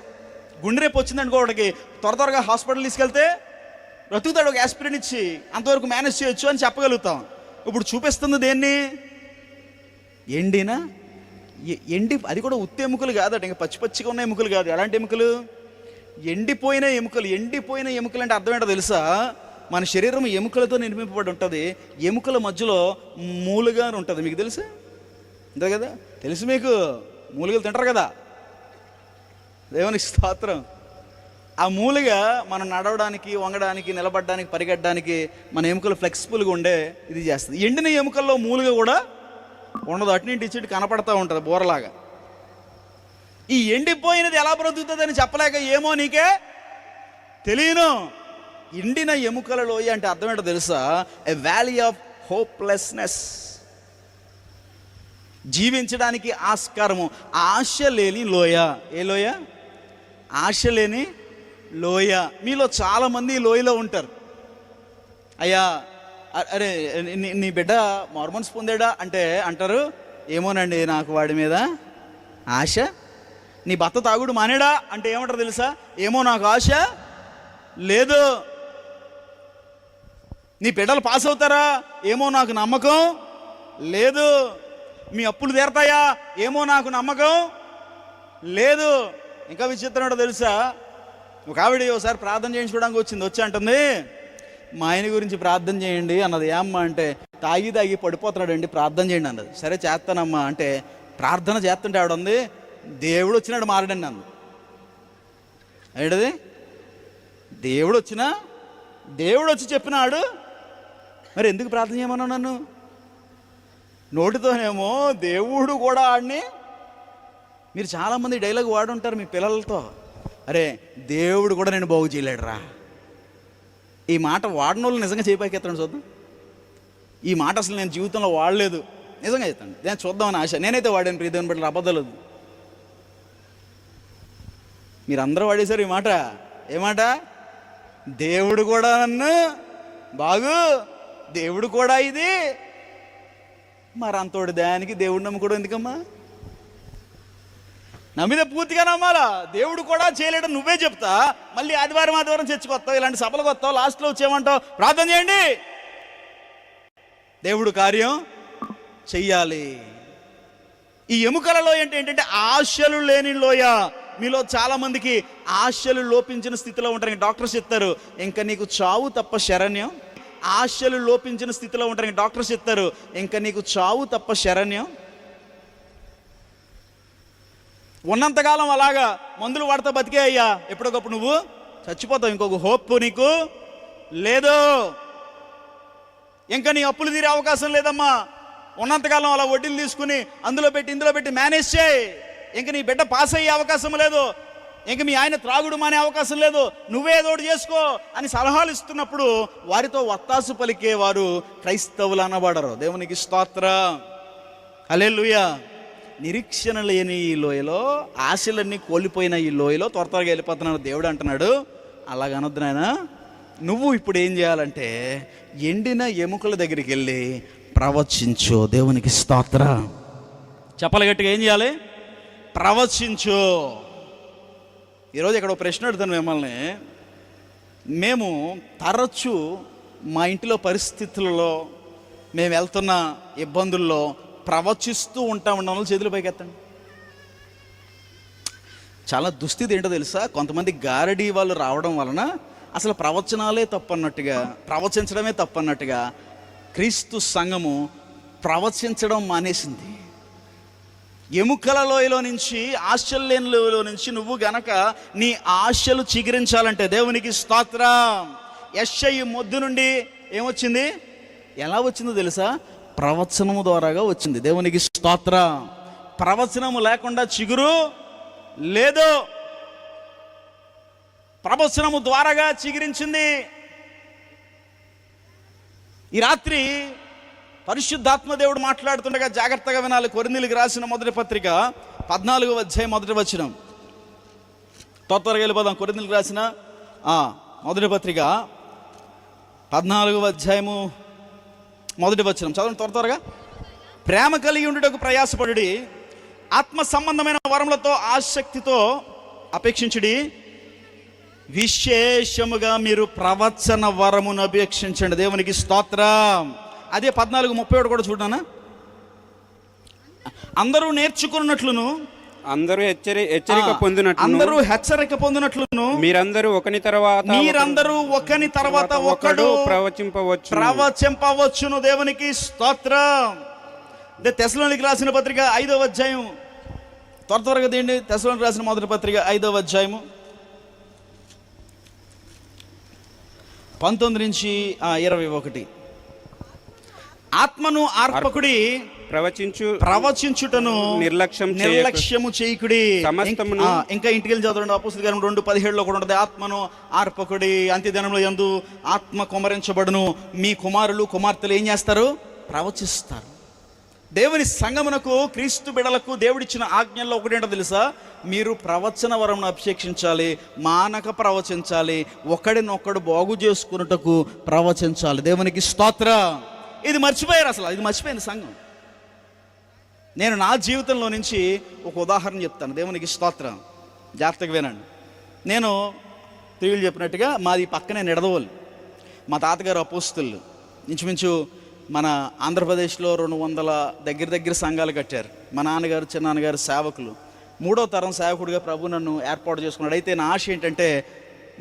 గుండె రేపు వచ్చిందనుకో వాడికి, త్వరగా హాస్పిటల్ తీసుకెళ్తే బ్రతుకుతాడు. ఒక యాస్పిరిన్ ఇచ్చి అంతవరకు మేనేజ్ చేయొచ్చు అని చెప్పగలుగుతాం. ఇప్పుడు చూపిస్తుంది దేన్ని? ఎండిన అది కూడా ఉత్తి ఎముకలు కాదట, ఇంకా పచ్చిగా ఉన్న ఎముకలు కాదు. ఎలాంటి ఎముకలు? ఎండిపోయిన ఎముకలు. ఎండిపోయిన ఎముకలు అంటే అర్థం ఏంటో తెలుసా? మన శరీరం ఎముకలతో నిర్మింపబడి ఉంటుంది. ఎముకల మధ్యలో మూలుగా ఉంటుంది. మీకు తెలుసా? అంతే కదా, తెలుసు మీకు. మూలుగలు తింటారు కదా, దేవునికి స్తోత్రం. ఆ మూలుగా మనం నడవడానికి, వంగడానికి, నిలబడడానికి, పరిగెట్టడానికి మన ఎముకలు ఫ్లెక్సిబుల్గా ఉండే ఇది చేస్తుంది. ఎండిన ఎముకల్లో మూలుగా కూడా ఉండదు, అటునింటి ఇచ్చి కనపడతా ఉంటుంది బోరలాగా. ఈ ఎండిపోయినది ఎలా బ్రతుకుతుందని చెప్పలేక ఏమో నీకే తెలియను. ఎండిన ఎముకల లోయ అంటే అర్థం ఏంటో తెలుసా? ఎ వ్యాలీ ఆఫ్ హోప్లెస్నెస్. జీవించడానికి ఆస్కారము, ఆశ లేని లోయ. ఏ లోయ? ఆశ లేని లోయ. మీలో చాలామంది ఈ లోయలో ఉంటారు. అయ్యా, అరే నీ బిడ్డ మార్మన్స్ పొందాడా అంటే అంటారు, ఏమోనండి నాకు వాడి మీద ఆశ. నీ భర్త తాగుడు మానేడా అంటే ఏమంటారు తెలుసా? ఏమో నాకు ఆశ లేదు. నీ బిడ్డలు పాస్ అవుతారా? ఏమో నాకు నమ్మకం లేదు. మీ అప్పులు తీరతాయా? ఏమో నాకు నమ్మకం లేదు. ఇంకా విచిత్రం ఏంటో తెలుసా? ఒక ఆవిడ ఒకసారి ప్రార్థన చేయించుకోవడానికి వచ్చి అంటుంది, మా ఆయన గురించి ప్రార్థన చేయండి అన్నది. ఏమ్మా అంటే, తాగి పడిపోతున్నాడండి, ప్రార్థన చేయండి అన్నది. సరే చేస్తానమ్మా అంటే ప్రార్థన చేస్తుంటే ఆవిడ ఉంది, దేవుడు వచ్చినాడు మారడండి అన్నది. ఏంటది? దేవుడు వచ్చి చెప్పినాడు. మరి ఎందుకు ప్రార్థన చేయమన్నావు నన్ను? నోటితోనేమో దేవుడు కూడా ఆడిని. మీరు చాలామంది డైలాగ్ వాడుంటారు మీ పిల్లలతో, అరే దేవుడు కూడా నేను బాగు చేయలేడురా. ఈ మాట వాడిన వాళ్ళు నిజంగా చేపాకెత్తాను చూద్దాం. ఈ మాట అసలు నేను జీవితంలో వాడలేదు, నిజంగా చెప్తాను. నేను చూద్దామని ఆశ. నేనైతే వాడాను ప్రియదేవుని బిడ్డలు, అబద్ధాలు. మీరందరూ వాడేశారు ఈ మాట. ఏమాట? దేవుడు కూడా నన్ను బాగు, దేవుడు కూడా ఇది. మరి అంతోడి దానికి దేవుడు నమ్ముకోవడం ఎందుకమ్మా? నమ్మితే పూర్తిగా నమ్మాలా. దేవుడు కూడా చేయలేడు నువ్వే చెప్తా, మళ్ళీ ఆదివారం చర్చకొస్తావు, ఇలాంటి సభలకు వస్తావు, లాస్ట్లో వచ్చేమంటావు ప్రార్థన చేయండి. దేవుడు కార్యం చెయ్యాలి. ఈ ఎముకల లోయ ఏంటంటే ఆశలు లేని లోయ. మీలో చాలా మందికి ఆశలు లోపించిన స్థితిలో ఉంటారు. డాక్టర్స్ చెప్తారు ఇంకా నీకు చావు తప్ప శరణ్యం. ఆశలు లోపించిన స్థితిలో ఉంటారు. డాక్టర్స్ చెప్తారు ఇంకా నీకు చావు తప్ప శరణ్యం. ఉన్నంతకాలం అలాగా మందులు వాడితే బతికే అయ్యా, ఎప్పటికప్పుడు నువ్వు చచ్చిపోతావు. ఇంకొక హోప్ నీకు లేదు. ఇంకా నీ అప్పులు తీరే అవకాశం లేదమ్మా. ఉన్నంతకాలం అలా వడ్డీలు తీసుకుని ఇందులో పెట్టి మేనేజ్ చేయి. ఇంక నీ బిడ్డ పాస్ అయ్యే అవకాశం లేదు. ఇంక మీ ఆయన త్రాగుడు మానే అవకాశం లేదు. నువ్వే ఏదోటి చేసుకో అని సలహాలు ఇస్తున్నప్పుడు వారితో వత్తాసు పలికేవారు క్రైస్తవులు అనబడరు. దేవునికి స్తోత్రం, హల్లెలూయా. నిరీక్షణ లేని ఈ లోయలో, ఆశలన్నీ కోల్పోయిన ఈ లోయలో త్వరగా వెళ్ళిపోతున్నాడు. దేవుడు అంటున్నాడు అలాగనొద్దు నాయనా, నువ్వు ఇప్పుడు ఏం చేయాలంటే ఎండిన ఎముకల దగ్గరికి వెళ్ళి ప్రవచించు. దేవునికి స్తోత్రం. చెప్పలు గట్టిగా ఏం చేయాలి? ప్రవచించు. ఈరోజు ఇక్కడ ఒక ప్రశ్న అడుగుతాను మిమ్మల్ని. మేము తరచు మా ఇంటిలో పరిస్థితులలో, మేము వెళ్తున్న ఇబ్బందుల్లో ప్రవచిస్తూ ఉంటామన్న వాళ్ళు చేతులు పైకి ఎత్తండి. చాలా దుస్థితి ఏంటో తెలుసా? కొంతమంది గారడీ వాళ్ళు రావడం వలన అసలు ప్రవచనాలే తప్పన్నట్టుగా, ప్రవచించడమే తప్పన్నట్టుగా క్రీస్తు సంఘము ప్రవచించడం మానేసింది. ఎముకల లోయలో నుంచి, ఆశలు లేని లోయలో నుంచి నువ్వు గనక నీ ఆశలు చిగురించాలంటే దేవునికి స్తోత్రం. యెషయి మొద్దు నుండి ఏమొచ్చింది? ఎలా వచ్చిందో తెలుసా? ప్రవచనము ద్వారాగా వచ్చింది. దేవునికి స్తోత్రం. ప్రవచనము లేకుండా చిగురు లేదు. ప్రవచనము ద్వారాగా చిగురించింది. ఈ రాత్రి పరిశుద్ధాత్మ దేవుడు మాట్లాడుతుండగా జాగ్రత్తగా వినాలి. కొరింథీయులకు రాసిన మొదటి పత్రిక 14వ అధ్యాయం మొదటి వచనం. త్వరగా వెళ్ళిపోదాం. కొరింథీయులకు రాసిన మొదటి పత్రిక 14వ అధ్యాయము మొదటి వచనం చదవండి త్వరగా. ప్రేమ కలిగి ఉండుటకు ప్రయాసపడుడి, ఆత్మ సంబంధమైన వరములతో ఆసక్తితో అపేక్షించుడి, విశేషముగా మీరు ప్రవచన వరమును అపేక్షించండి. దేవునికి స్తోత్రం. అదే 14:31 కూడా చూడనా. అందరూ నేర్చుకున్నట్లును, అందరూ హెచ్చరిక పొందినట్లు, అందరూ హెచ్చరిక పొందినట్లును, మీరందరూ ఒకని తర్వాత ఒకడు ప్రవచింపవచ్చును. దేవునికి స్తోత్రం. తెస్సలోనికీయులకు రాసిన పత్రిక 5వ అధ్యాయం త్వరగా తీయండి. తెస్సలోనికీయులకు రాసిన మొదటి పత్రిక 5వ అధ్యాయము 19 నుంచి 21. ఆత్మను ఆర్పకుడి, ప్రవచించుటను నిర్లక్ష్యము చేయకుడి. ఇంకా ఇంటికి వెళ్ళి చదవండి. అపోస్తలుల కార్యములు 2:17 కూడా ఉంటుంది. ఆత్మను ఆర్పకుడి, అంత్యదినంలో యందు ఆత్మ కుమ్మరించబడును, మీ కుమారులు కుమార్తెలు ఏం చేస్తారు? ప్రవచిస్తారు. దేవుని సంగమునకు, క్రీస్తు బిడలకు దేవుడిచ్చిన ఆజ్ఞల్లో ఒకటేంటో తెలుసా? మీరు ప్రవచన వరమును అభిషేకించాలి, మానక ప్రవచించాలి, ఒకడినొక్కడు బాగు చేసుకున్నటకు ప్రవచించాలి. దేవునికి స్తోత్రం. ఇది మర్చిపోయారు, అసలు ఇది మర్చిపోయింది సంఘం. నేను నా జీవితంలో నుంచి ఒక ఉదాహరణ చెప్తాను. దేవునికి స్తోత్రం. జాగ్రత్తగా వినండి. నేను ప్రియులు చెప్పినట్టుగా మాది పక్కనే నిడదవోలు. మా తాతగారు అపోస్తులు. ఇంచుమించు మన ఆంధ్రప్రదేశ్లో 200 దగ్గర సంఘాలు కట్టారు. మా నాన్నగారు చిన్నాన్నగారు సేవకులు. 3వ తరం సేవకుడిగా ప్రభు నన్ను ఏర్పాటు చేసుకున్నాడు. అయితే నా ఆశ ఏంటంటే,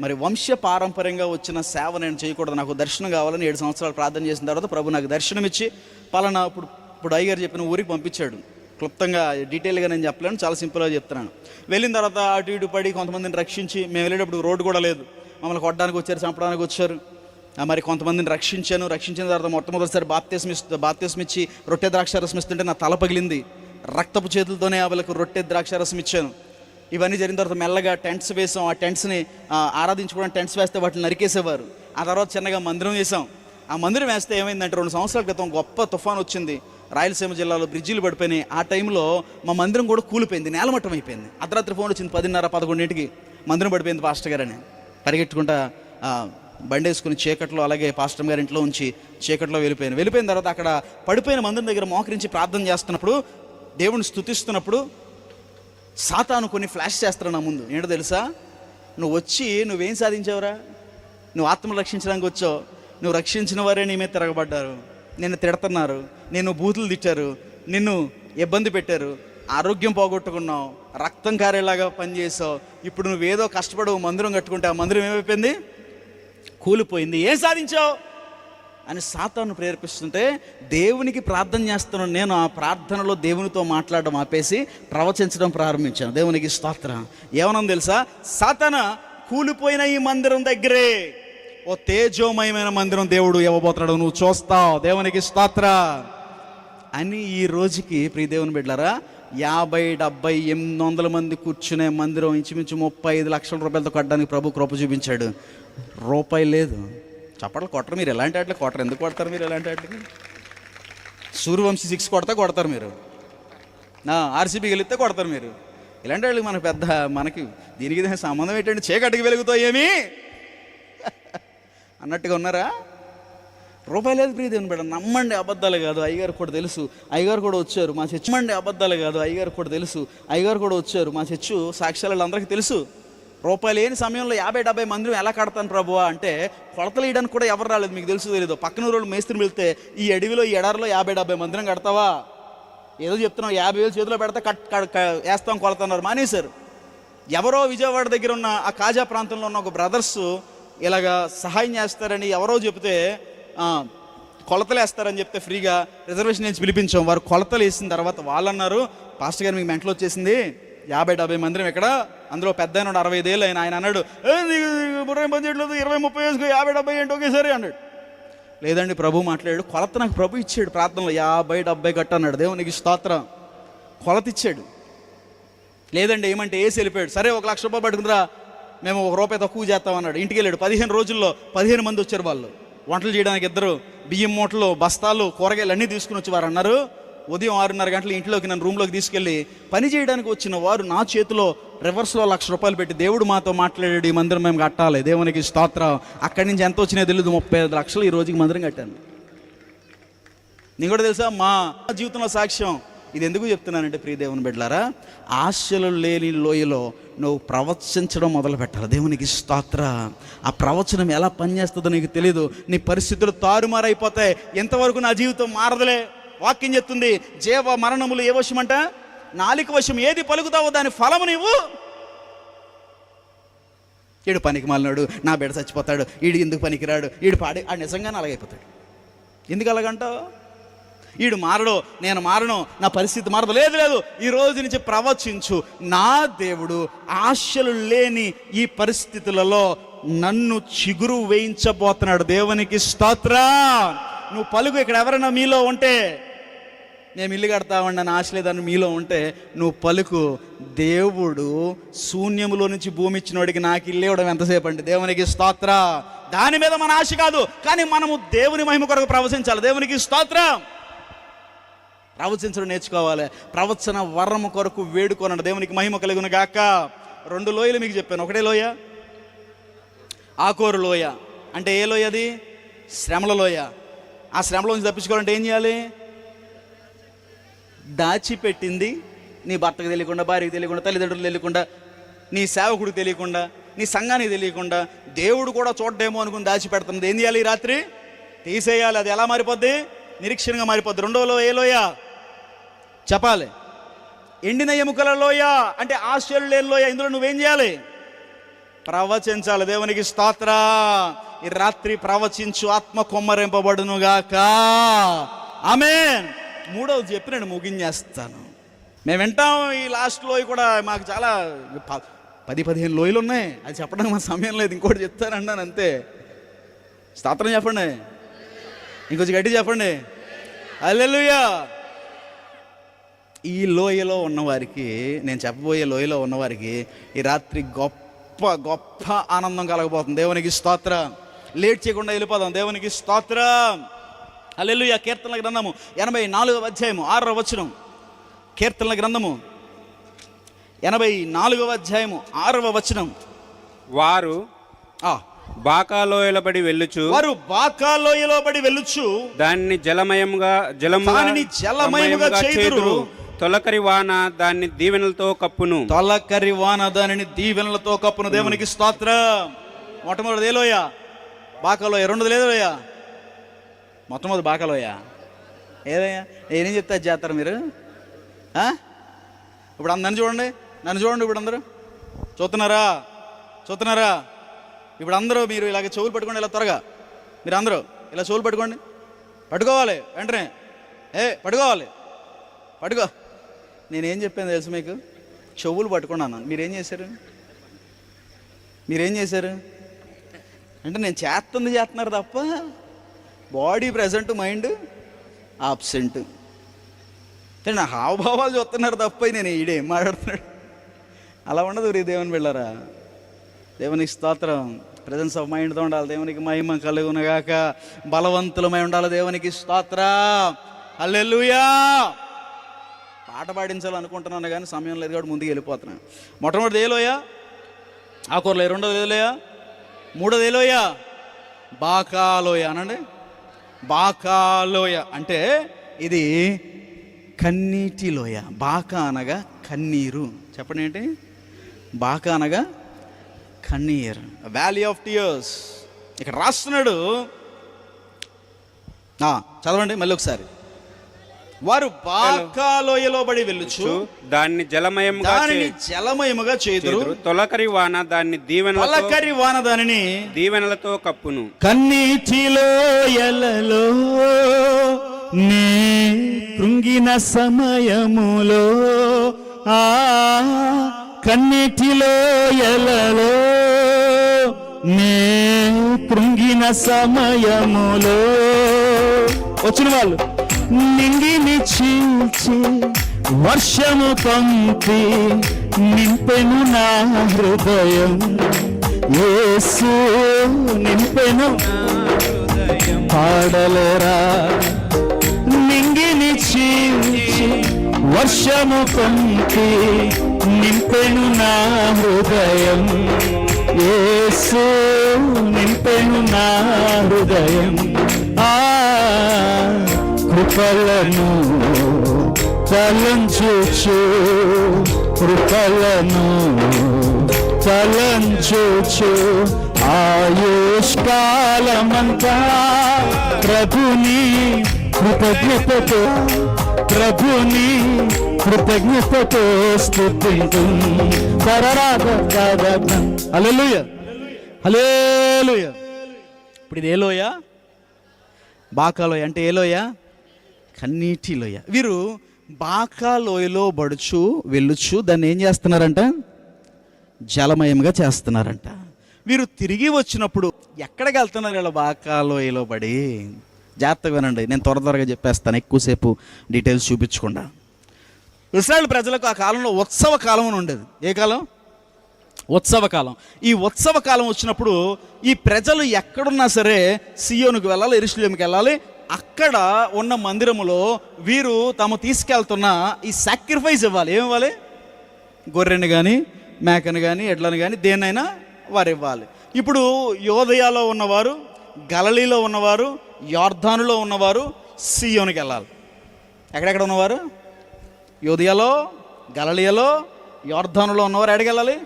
మరి వంశ పారంపర్యంగా వచ్చిన సేవ నేను చేయకూడదు, నాకు దర్శనం కావాలని 7 సంవత్సరాలు ప్రార్థన చేసిన తర్వాత ప్రభు నాకు దర్శనం ఇచ్చి పలానా ఇప్పుడు అయ్యగారు చెప్పిన ఊరికి పంపించాడు. క్లుప్తంగా డీటెయిల్గా నేను చెప్పలేను, చాలా సింపుల్గా చెప్తున్నాను. వెళ్ళిన తర్వాత అటు ఇటు పడి కొంతమందిని రక్షించి, మేము వెళ్ళేటప్పుడు రోడ్డు కూడా లేదు, మమ్మల్ని కొట్టడానికి వచ్చారు, చంపడానికి వచ్చారు. మరి కొంతమందిని రక్షించిన తర్వాత మొట్టమొదటిసారి బాప్తిస్మ ఇచ్చి రొట్టె ద్రాక్షారసం ఇస్తుంటే నా తల పగిలింది. రక్తపు చేతులతోనే వాళ్ళకు రొట్టె ద్రాక్షారసం ఇచ్చాను. ఇవన్నీ జరిగిన తర్వాత మెల్లగా టెంట్స్ వేసాం. ఆ టెంట్స్ని ఆరాధించుకోవడానికి టెంట్స్ వేస్తే వాటిని నరికేసేవారు. ఆ తర్వాత చిన్నగా మందిరం వేసాం. ఆ మందిరం వేస్తే ఏమైందంటే, 2 సంవత్సరాల క్రితం గొప్ప తుఫాన్ వచ్చింది. రాయలసీమ జిల్లాలో బ్రిడ్జిలు పడిపోయినాయి. ఆ టైంలో మా మందిరం కూడా కూలిపోయింది, నేలమట్టం అయిపోయింది. అర్ధరాత్రి ఫోన్ వచ్చింది 10:30-11 మందిరం పడిపోయింది పాస్టర్ గారని. పరిగెట్టుకుంటా బండి వేసుకుని చీకట్లో, అలాగే పాస్టర్ గారి ఇంట్లో ఉంచి చీకట్లో వెళ్ళిపోయిన తర్వాత అక్కడ పడిపోయిన మందిరం దగ్గర మోకరించి ప్రార్థన చేస్తున్నప్పుడు, దేవుని స్తుతిస్తున్నప్పుడు సాతాను కొన్ని ఫ్లాష్ చేస్తాడు నా ముందు. ఏంటో తెలుసా? నువ్వేం సాధించావురా? నువ్వు ఆత్మను రక్షించడానికి వచ్చావు, నువ్వు రక్షించిన వారే నీ మీద తిరగబడ్డారు, నిన్ను తిడుతున్నారు, నిన్ను బూతులు తిట్టారు, నిన్ను ఇబ్బంది పెట్టారు, ఆరోగ్యం పోగొట్టుకున్నావు, రక్తం కారేలాగా పనిచేసావు. ఇప్పుడు నువ్వేదో కష్టపడి మందిరం కట్టుకుంటే ఆ మందిరం ఏమైపోయింది? కూలిపోయింది. ఏం సాధించావు అని సాతాను ప్రేరేపిస్తుంటే, దేవునికి ప్రార్థన చేస్తున్నాను నేను. ఆ ప్రార్థనలో దేవునితో మాట్లాడడం ఆపేసి ప్రవచించడం ప్రారంభించాను. దేవునికి స్తోత్రం. ఏమన్నా తెలుసా? సాతాన కూలిపోయిన ఈ మందిరం దగ్గరే ఓ తేజోమయమైన మందిరం దేవుడు ఇవ్వబోతున్నాడు, నువ్వు చూస్తావు. దేవునికి స్తోత్రం అని ఈ రోజుకి ప్రియ దేవుని బిడ్డలారా 50, 70, 800 మంది కూర్చునే మందిరం ఇంచుమించు 35 లక్షల రూపాయలతో కట్టడానికి ప్రభు కృప చూపించాడు. రూపాయి లేదు. చప్పట్లు కొట్టరు మీరు, ఎలాంటి వాటికి కొట్టరు. ఎందుకు కొడతారు మీరు ఎలాంటి వాటికి? సూర్యవంశీ 6 కొడతారు మీరు, ఆర్సీబీ గెలిస్తే కొడతారు మీరు. ఇలాంటి వాళ్ళకి మనకి దీనికి సంబంధం ఏంటంటే, చీకటికి వెలుగుతాయి ఏమి అన్నట్టుగా ఉన్నారా? రూపాయి లేదు ప్రియ దేవుని బిడ్డ. నమ్మండి, అబద్ధాలు కాదు. అయ్యగారు కూడా తెలుసు, అయ్యగారు కూడా వచ్చారు మా చర్చ్. నమ్మండి, అబద్ధాలు కాదు. అయ్యగారు కూడా తెలుసు, అయ్యగారు కూడా వచ్చారు మా చర్చ్. సాక్ష్యాలు అందరికీ తెలుసు. రూపాయలు లేని సమయంలో 50-70 మందిరం ఎలా కడతాను ప్రభువా అంటే, కొలతలు వేయడానికి కూడా ఎవరు రాలేదు. మీకు తెలుసు తెలీదు? పక్కన రోజులు మేస్త్రిని వెళ్తే ఈ అడవిలో ఈ ఎడారిలో 50-70 మందిరం కడతావా? ఏదో చెప్తున్నావు, 50,000 చేతిలో పెడితే వేస్తాం కొలతన్నారు, మానేశారు. ఎవరో విజయవాడ దగ్గర ఉన్న ఆ కాజా ప్రాంతంలో ఉన్న ఒక బ్రదర్స్ ఇలాగా సహాయం చేస్తారని ఎవరో చెప్తే, కొలతలు వేస్తారని చెప్తే ఫ్రీగా రిజర్వేషన్ నుంచి పిలిపించాం. వారు కొలతలు వేసిన తర్వాత వాళ్ళు అన్నారు, పాస్టర్ గారు మీకు మెంటలు వచ్చేసింది, 50-70 మందిరం ఎక్కడ, అందులో పెద్ద 65 ఏళ్ళు ఆయన అన్నాడు, బుర్ర పని చేయట్లేదు, 20-30 వేసుకో, 50-70 ఏంటి ఒకేసారి అన్నాడు. లేదండి ప్రభు మాట్లాడాడు, కొలత నాకు ప్రభు ఇచ్చాడు. ప్రార్థనలో 50-70 కట్ట అన్నాడు. దేవునికి స్తోత్రం. కొలత ఇచ్చాడు. లేదండి ఏమంటే వేసి వెళ్ళిపోయాడు. సరే 1 లక్ష రూపాయలు పట్టుకుందిరా, మేము 1 రూపాయి తక్కువ చేస్తామన్నాడు. ఇంటికి వెళ్ళాడు. 15 రోజుల్లో 15 మంది వచ్చారు. వాళ్ళు వంటలు చేయడానికి 2 బియ్యం మూటలు, బస్తాలు, కూరగాయలు అన్నీ తీసుకుని వచ్చి వారు అన్నారు, ఉదయం 6:30 గంటల ఇంట్లోకి నన్ను రూమ్లోకి తీసుకెళ్ళి పని చేయడానికి వచ్చిన వారు నా చేతిలో రివర్స్లో ₹1,00,000 పెట్టి దేవుడు మాతో మాట్లాడాడు, ఈ మందిరం మేము కట్టాలి, దేవునికి స్తోత్రం. అక్కడి నుంచి ఎంత వచ్చినాయో తెలియదు, 35 లక్షలు ఈ రోజుకి మందిరం కట్టాను. నీకు కూడా తెలుసా మా జీవితంలో సాక్ష్యం. ఇది ఎందుకు చెప్తున్నానంటే ప్రియ దేవుని బిడ్డలారా, ఆశలు లేని లోయలో నువ్వు ప్రవచించడం మొదలు పెట్టాలి. దేవునికి స్తోత్ర. ఆ ప్రవచనం ఎలా పనిచేస్తుందో నీకు తెలీదు. నీ పరిస్థితులు తారుమారైపోతాయి. ఎంతవరకు నా జీవితం మారదులే. వాక్యం చెప్తుంది, జీవ మరణములు ఏ వశం అంట? నాలుక వశం. ఏది పలుకుతావో దాని ఫలము నీవు. ఈడు పనికి మాలినాడు, నా బిడ్డ చచ్చిపోతాడు, ఈడు ఎందుకు పనికిరాడు, ఈడు ఆడు నిజంగానే అలాగైపోతాడు. ఎందుకు అలాగంటావు? ఈడు మారడు, నేను మారను, నా పరిస్థితి మారదు. లేదు లేదు, ఈ రోజు నుంచి ప్రవచించు. నా దేవుడు ఆశలు లేని ఈ పరిస్థితులలో నన్ను చిగురు వేయించబోతున్నాడు. దేవునికి స్తోత్రం. నువ్వు పలుకు. ఇక్కడ ఎవరైనా మీలో ఉంటే, మేము ఇల్లు కడతామండి అని ఆశ లేదని మీలో ఉంటే నువ్వు పలుకు. దేవుడు శూన్యములో నుంచి భూమి ఇచ్చినోడికి నాకు ఇల్లు ఇవ్వడం ఎంతసేపు అండి? దేవునికి స్తోత్ర. దాని మీద మన ఆశ కాదు, కానీ మనము దేవుని మహిమ కొరకు ప్రవచించాలి. దేవునికి స్తోత్రం. ప్రవచించడం నేర్చుకోవాలి. ప్రవచన వరము కొరకు వేడుకోనండి. దేవునికి మహిమ కలుగును గాక. 2 లోయలు మీకు చెప్పాను. ఒకటే లోయ ఆకోరు లోయ. అంటే ఏ లోయ అది? శ్రమల లోయ. ఆ శ్రమలో నుంచి తప్పించుకోవాలంటే ఏం చేయాలి? దాచిపెట్టింది నీ భర్తకు తెలియకుండా, భార్యకు తెలియకుండా, తల్లిదండ్రులు తెలియకుండా, నీ సేవకుడికి తెలియకుండా, నీ సంఘానికి తెలియకుండా, దేవుడు కూడా చూడడేమో అనుకుని దాచిపెడుతున్నది ఏం చేయాలి? ఈ రాత్రి తీసేయాలి. అది ఎలా మారిపోద్ది? నిరీక్షణగా మారిపోద్ది. 2వ లోయ ఏ లోయ చెప్పాలి? ఎండిన ఎముకల లోయ. అంటే ఆశలు లేని లోయ. ఇందులో నువ్వేం చేయాలి? ప్రవచించాలి. దేవునికి స్తోత్ర. ఈ రాత్రి ప్రవచించు, ఆత్మ కొమ్మరింపబడునుగాక. ఆమేన్. 3వది చెప్పి నేను ముగించేస్తాను. మేము వింటాం. ఈ లాస్ట్ లోయ కూడా మాకు చాలా 10-15 లోయలు ఉన్నాయి. అది చెప్పడానికి మా సమయం లేదు. ఇంకోటి చెప్తానన్నాను అంతే. స్తోత్రం చెప్పండి. ఇంకొంచెం గట్టి చెప్పండి. హల్లెలూయా. ఈ లోయలో ఉన్నవారికి, నేను చెప్పబోయే లోయలో ఉన్నవారికి ఈ రాత్రి గొప్ప గొప్ప ఆనందం కలగబోతుంది. దేవునికి స్తోత్రం. లేట్ చేయకుండా వెళ్ళిపోదాం. దేవునికి స్తోత్రం. హల్లెలూయా. కీర్తనల గ్రంథము 84వ అధ్యాయము 6వ వచనం. కీర్తనల గ్రంథము 84వ అధ్యాయము 6వ వచనం. వారు బాకాలోయలోబడి వెళ్ళుచు, వారు బాకాలోయలోబడి వెళ్ళుచు దాన్ని జలమయముగా చేదురు. తొలకరి వాన దాన్ని దీవెనలతో కప్పును. తొలకరి వాన దానిని దీవెనలతో కప్పును. దేవునికి స్తోత్రం. మొట్టమొదటి ఏ లోయ? బాకాలోయ. 2వది లేదోయ? మొట్టమొదటి బాకాలోయ. ఏదయ్యా నేనేం చెప్తా చేస్తారు మీరు? ఇప్పుడు నన్ను చూడండి, నన్ను చూడండి. ఇప్పుడు అందరూ చూస్తున్నారా? ఇప్పుడు అందరూ మీరు ఇలాగ చెవులు పట్టుకోండి. ఇలా త్వరగా మీరు అందరూ ఇలా చెవులు పట్టుకోవాలి వెంటనే. పట్టుకో. నేనేం చెప్పాను తెలుసు మీకు? చెవులు పట్టుకోండి అన్నాను. మీరేం చేశారు? అంటే నేను చేస్తున్నారు తప్ప బాడీ ప్రెజెంట్, మైండ్ ఆబ్సెంట్. నా హావభావాలు చూస్తున్నారు తప్ప నేను ఈడేం మాట్లాడుతున్నాడు అలా ఉండదు. దేవుని బిడ్డలారా, దేవునికి స్తోత్రం. ప్రెజెన్స్ ఆఫ్ మైండ్తో ఉండాలి. దేవునికి మహిమ కలుగునుగాక. బలవంతులమై ఉండాలి. దేవునికి స్తోత్రం. హల్లెలూయా. పాట పాడించాలనుకుంటున్నాను కానీ సమయం లేదు కాబట్టి ముందుకు వెళ్ళిపోతున్నాను. మొట్టమొదటి ఏ లోయ? ఆకూరలోయ. 2వది ఏ లోయ? 3వది ఏ లోయ? బాకాలోయ. అనండి. బాకాలోయ అంటే ఇది కన్నీటి లోయ. బాకా అనగా కన్నీరు. చెప్పండి ఏంటి? బాకా అనగా కన్నీర్. Valley of tears. ఇక్కడ రాస్తున్నాడు. చదవండి మళ్ళీ ఒకసారి. వారు బాకాలోయలోబడి వెళ్ళుచు దాన్ని జలమయముగా చేదురు. తొలకరి వాన దాన్ని దీవెనలతో కప్పును. కన్నీటి లోయలలో నే కృంగిన సమయములో, కన్నీటి లోయలలో నే కృంగిన సమయములో వచ్చిన వాళ్ళు నింగిని చీల్చి వర్షము పంపి నింపెను నా హృదయం. యేసు నింపెను పాడలేరా. నింగిని చీల్చి వర్షము పంపి నింపెను నా హృదయం. యేసు నింపెను నా హృదయం. ఆ కృపలను తలంచుచు, కృపలను తలంచుచు ఆయుష్కాలమంతా ప్రభుని కృతజ్ఞతతో, ప్రభుని కృతజ్ఞతతో స్తుతింతు. హల్లెలూయా, హల్లెలూయా. ఇప్పుడు ఇది ఏ లోయ? బాకాలోయ. అంటే ఏ లోయ? కన్నీటి లోయ. వీరు బాకాలోయలో బడుచు వెళ్ళుచు దాన్ని ఏం చేస్తున్నారంట? జలమయంగా చేస్తున్నారంట. వీరు తిరిగి వచ్చినప్పుడు ఎక్కడికి వెళ్తున్నారు? వీళ్ళ బాకాలోయలో పడి. జాగ్రత్తగా వినండి, నేను త్వరగా చెప్పేస్తాను, ఎక్కువసేపు డీటెయిల్స్ చూపించకుండా. ఇశ్రాయేలు ప్రజలకు ఆ కాలంలో ఉత్సవ కాలం అని ఉండేది. ఏ కాలం? ఉత్సవ కాలం. ఈ ఉత్సవ కాలం వచ్చినప్పుడు ఈ ప్రజలు ఎక్కడున్నా సరే సియోనుకు వెళ్ళాలి, యెరూషలేముకి వెళ్ళాలి. అక్కడ ఉన్న మందిరములో వీరు తాము తీసుకెళ్తున్న ఈ సాక్రిఫైస్ ఇవ్వాలి. ఏమి ఇవ్వాలి? గొర్రెని కానీ, మేకను కానీ, ఎడ్లను కానీ, దేన్నైనా వారు ఇవ్వాలి. ఇప్పుడు యోదయాలో ఉన్నవారు, గలిలీలో ఉన్నవారు, యొర్దానులో ఉన్నవారు సియోనుకి వెళ్ళాలి. ఎక్కడెక్కడ ఉన్నవారు? యోదయాలో, గలిలీలో, యొర్దానులో ఉన్నవారు ఎక్కడికి వెళ్ళాలి?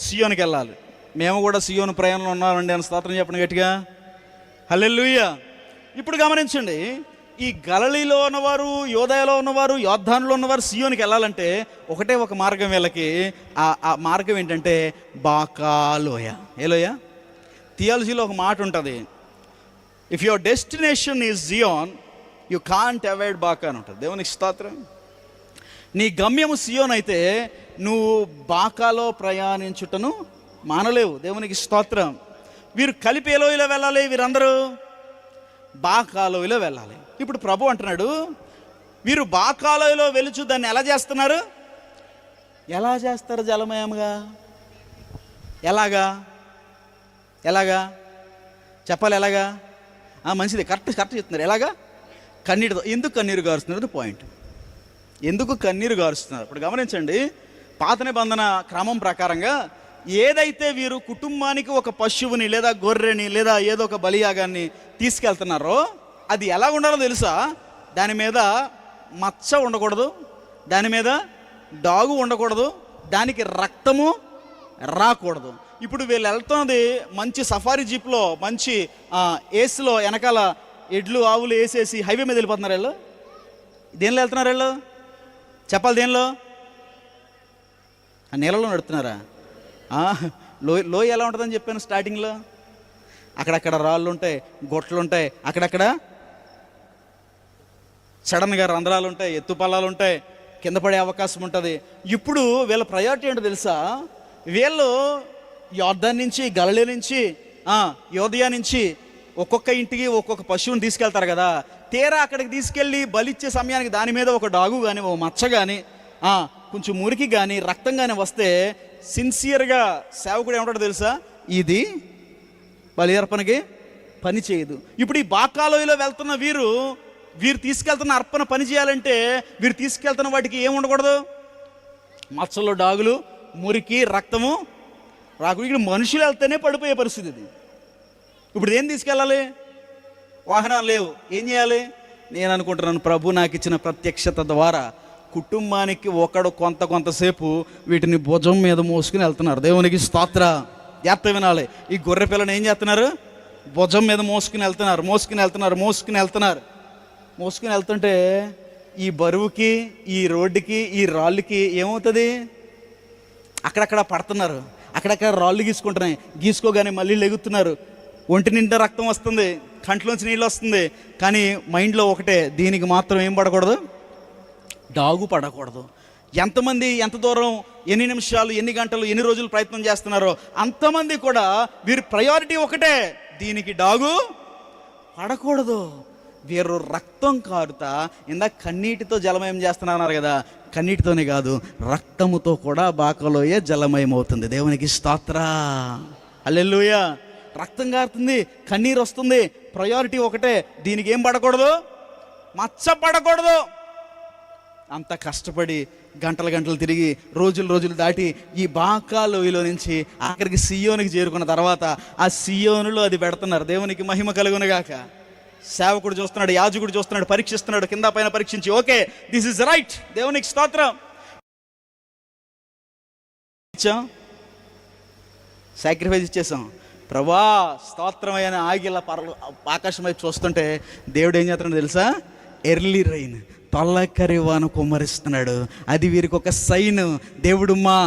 సియోనుకి వెళ్ళాలి. మేము కూడా సియోను ప్రయాణంలో ఉన్నామండి అని స్తోత్రం చెప్పండి గట్టిగా. హల్లెలూయా. ఇప్పుడు గమనించండి, ఈ గలిలీలో ఉన్నవారు, యోదయలో ఉన్నవారు, యొర్దానులో ఉన్నవారు సియోనుకి వెళ్ళాలంటే ఒకటే ఒక మార్గం వీళ్ళకి. ఆ మార్గం ఏంటంటే బాకాలోయ. ఏ లోయ? థియాలజీలో ఒక మాట ఉంటుంది, if your destination is Sion you can't avoid బాకా అని ఉంటుంది. దేవునికి స్తోత్రం. నీ గమ్యము సియోన్ అయితే నువ్వు బాకాలో ప్రయాణించుటను మానలేవు. దేవునికి స్తోత్రం. వీరు కలిపి ఏ లోయలో వెళ్ళాలి? వీరందరూ బాకాలోయలో వెళ్ళాలి. ఇప్పుడు ప్రభు అంటున్నాడు, వీరు బాకాలోయలో వెలుచు దాన్ని ఎలా చేస్తున్నారు? ఎలా చేస్తారు? జలమయంగా. ఎలాగా? ఎలాగా చెప్పాలి? ఎలాగా? మంచిది, కరెక్ట్ చెప్తున్నారు. ఎలాగా? కన్నీటితో. ఎందుకు కన్నీరు గారుస్తున్నారు? పాయింట్. ఎందుకు కన్నీరు గారుస్తున్నారు? ఇప్పుడు గమనించండి, పాత నిబంధన క్రమం ప్రకారంగా ఏదైతే వీరు కుటుంబానికి ఒక పశువుని లేదా గొర్రెని లేదా ఏదో ఒక బలియాగాన్ని తీసుకెళ్తున్నారో అది ఎలా ఉండాలో తెలుసా? దాని మీద మచ్చ ఉండకూడదు, దాని మీద డాగు ఉండకూడదు, దానికి రక్తము రాకూడదు. ఇప్పుడు వీళ్ళు వెళ్తున్నది మంచి సఫారీ జీప్లో, మంచి ఏసీలో వెనకాల ఎడ్లు ఆవులు వేసేసి హైవే మీద వెళ్ళిపోతున్నారు. వీళ్ళు దేనిలో వెళ్తున్నారు? వీళ్ళు చెప్పాలి, దేనిలో? నీళ్ళలో నడుతున్నారా? లోయ ఎలా ఉంటుందని చెప్పాను స్టార్టింగ్లో. అక్కడక్కడ రాళ్ళు ఉంటాయి, గొట్లు ఉంటాయి, అక్కడక్కడ సడన్గా రంధ్రాలు ఉంటాయి, ఎత్తుపల్లాలు ఉంటాయి, కింద పడే అవకాశం ఉంటుంది. ఇప్పుడు వీళ్ళ ప్రయారిటీ ఏంటో తెలుసా? వీళ్ళు యొర్దాను నుంచి, గలిలీ నుంచి, యోదయ నుంచి ఒక్కొక్క ఇంటికి ఒక్కొక్క పశువుని తీసుకెళ్తారు కదా. తీరా అక్కడికి తీసుకెళ్ళి బలిచ్చే సమయానికి దాని మీద ఒక డాగు కానీ, ఓ మచ్చ కానీ, కొంచెం మురికి కానీ, రక్తం కానీ వస్తే సిన్సియర్గా సేవకుడు ఏమంటాడో తెలుసా? ఇది బలి అర్పణకి పని చేయదు. ఇప్పుడు ఈ బాకాలోయలో వెళ్తున్న వీరు తీసుకెళ్తున్న అర్పణ పని చేయాలంటే వీరు తీసుకెళ్తున్న వాటికి ఏమి ఉండకూడదు? మచ్చలు, డాగులు, మురికి, రక్తము రాకూడదు. ఇక్కడ మనుషులు వెళ్తేనే పడిపోయే పరిస్థితి ఇది. ఇప్పుడు ఏం తీసుకెళ్ళాలి? వాహనాలు లేవు, ఏం చేయాలి? నేను అనుకుంటున్నాను, ప్రభు నాకు ఇచ్చిన ప్రత్యక్షత ద్వారా కుటుంబానికి ఒకడు కొంతసేపు వీటిని భుజం మీద మోసుకుని వెళ్తున్నారు. దేవునికి స్తోత్ర. జాగ్రత్త వినాలి. ఈ గొర్రె పిల్లని ఏం చేస్తున్నారు? భుజం మీద మోసుకుని వెళ్తుంటే ఈ బరువుకి, ఈ రోడ్డుకి, ఈ రాళ్ళకి ఏమవుతుంది? అక్కడక్కడ పడుతున్నారు, అక్కడక్కడ రాళ్ళు గీసుకోగానే మళ్ళీ లెగుతున్నారు. ఒంటి నిండా రక్తం వస్తుంది, కంట్లోంచి నీళ్ళు వస్తుంది. కానీ మైండ్లో ఒకటే, దీనికి మాత్రం ఏం పడకూడదు? డాగు పడకూడదు. ఎంతమంది ఎంత దూరం, ఎన్ని నిమిషాలు, ఎన్ని గంటలు, ఎన్ని రోజులు ప్రయత్నం చేస్తున్నారో అంతమంది కూడా వీరి ప్రయారిటీ ఒకటే, దీనికి డాగు పడకూడదు. వీరు రక్తం కారుతా, ఇందాక కన్నీటితో జలమయం చేస్తున్నారు కదా, కన్నీటితోనే కాదు రక్తముతో కూడా బాకాలోయ జలమయం అవుతుంది. దేవునికి స్తోత్ర. హల్లెలూయా. రక్తం కారుతుంది, కన్నీరు వస్తుంది. ప్రయారిటీ ఒకటే, దీనికి ఏం పడకూడదు? మచ్చ పడకూడదు. అంత కష్టపడి గంటలు గంటలు తిరిగి రోజులు దాటి ఈ బాకా లోయలో నుంచి ఆఖరికి సియోనికి చేరుకున్న తర్వాత ఆ సియోనులో అది పెడుతున్నారు. దేవునికి మహిమ కలుగునుగాక. సేవకుడు చూస్తున్నాడు, యాజకుడు చూస్తున్నాడు, పరీక్షిస్తున్నాడు, కింద పైన పరీక్షించి ఓకే దిస్ ఇస్ రైట్, దేవునికి స్తోత్రం. సాక్రిఫైస్ ఇచ్చేసాం, ప్రభా స్తోత్రమైన ఆగిలా ఆకాశం వైపు చూస్తుంటే దేవుడు ఏం చేస్తున్నాడు తెలుసా? ఎర్లీ రైన్, తొలకరి వాన కుమ్మరిస్తున్నాడు. అది వీరికి ఒక సైన్. దేవుడు మా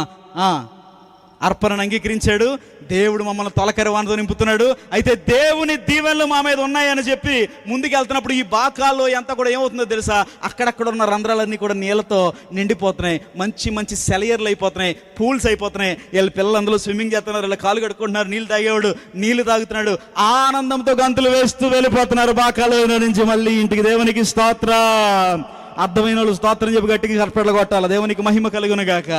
అర్పణను అంగీకరించాడు, దేవుడు మమ్మల్ని తొలకరి వానతో నింపుతున్నాడు. అయితే దేవుని దీవెనలు మా మీద ఉన్నాయని చెప్పి ముందుకు వెళ్తున్నప్పుడు ఈ బాకాల్లో ఎంత కూడా ఏమవుతుందో తెలుసా? అక్కడక్కడ ఉన్న రంధ్రాలన్నీ కూడా నీళ్ళతో నిండిపోతున్నాయి, మంచి మంచి సెలయర్లు అయిపోతున్నాయి, పూల్స్ అయిపోతున్నాయి. వీళ్ళ పిల్లలు అందులో స్విమ్మింగ్ చేస్తున్నారు, వీళ్ళు కాలు కడుక్కుంటున్నారు, నీళ్ళు తాగేవాడు నీళ్లు తాగుతున్నాడు, ఆనందంతో గంతులు వేస్తూ వెళ్ళిపోతున్నారు బాకాలో నుంచి మళ్ళీ ఇంటికి. దేవునికి స్తోత్రం. అర్థమైన వాళ్ళు స్తోత్రం చెప్పి గట్టిగా కర్పడలు కొట్టాలి. దేవునికి మహిమ కలుగునుగాక.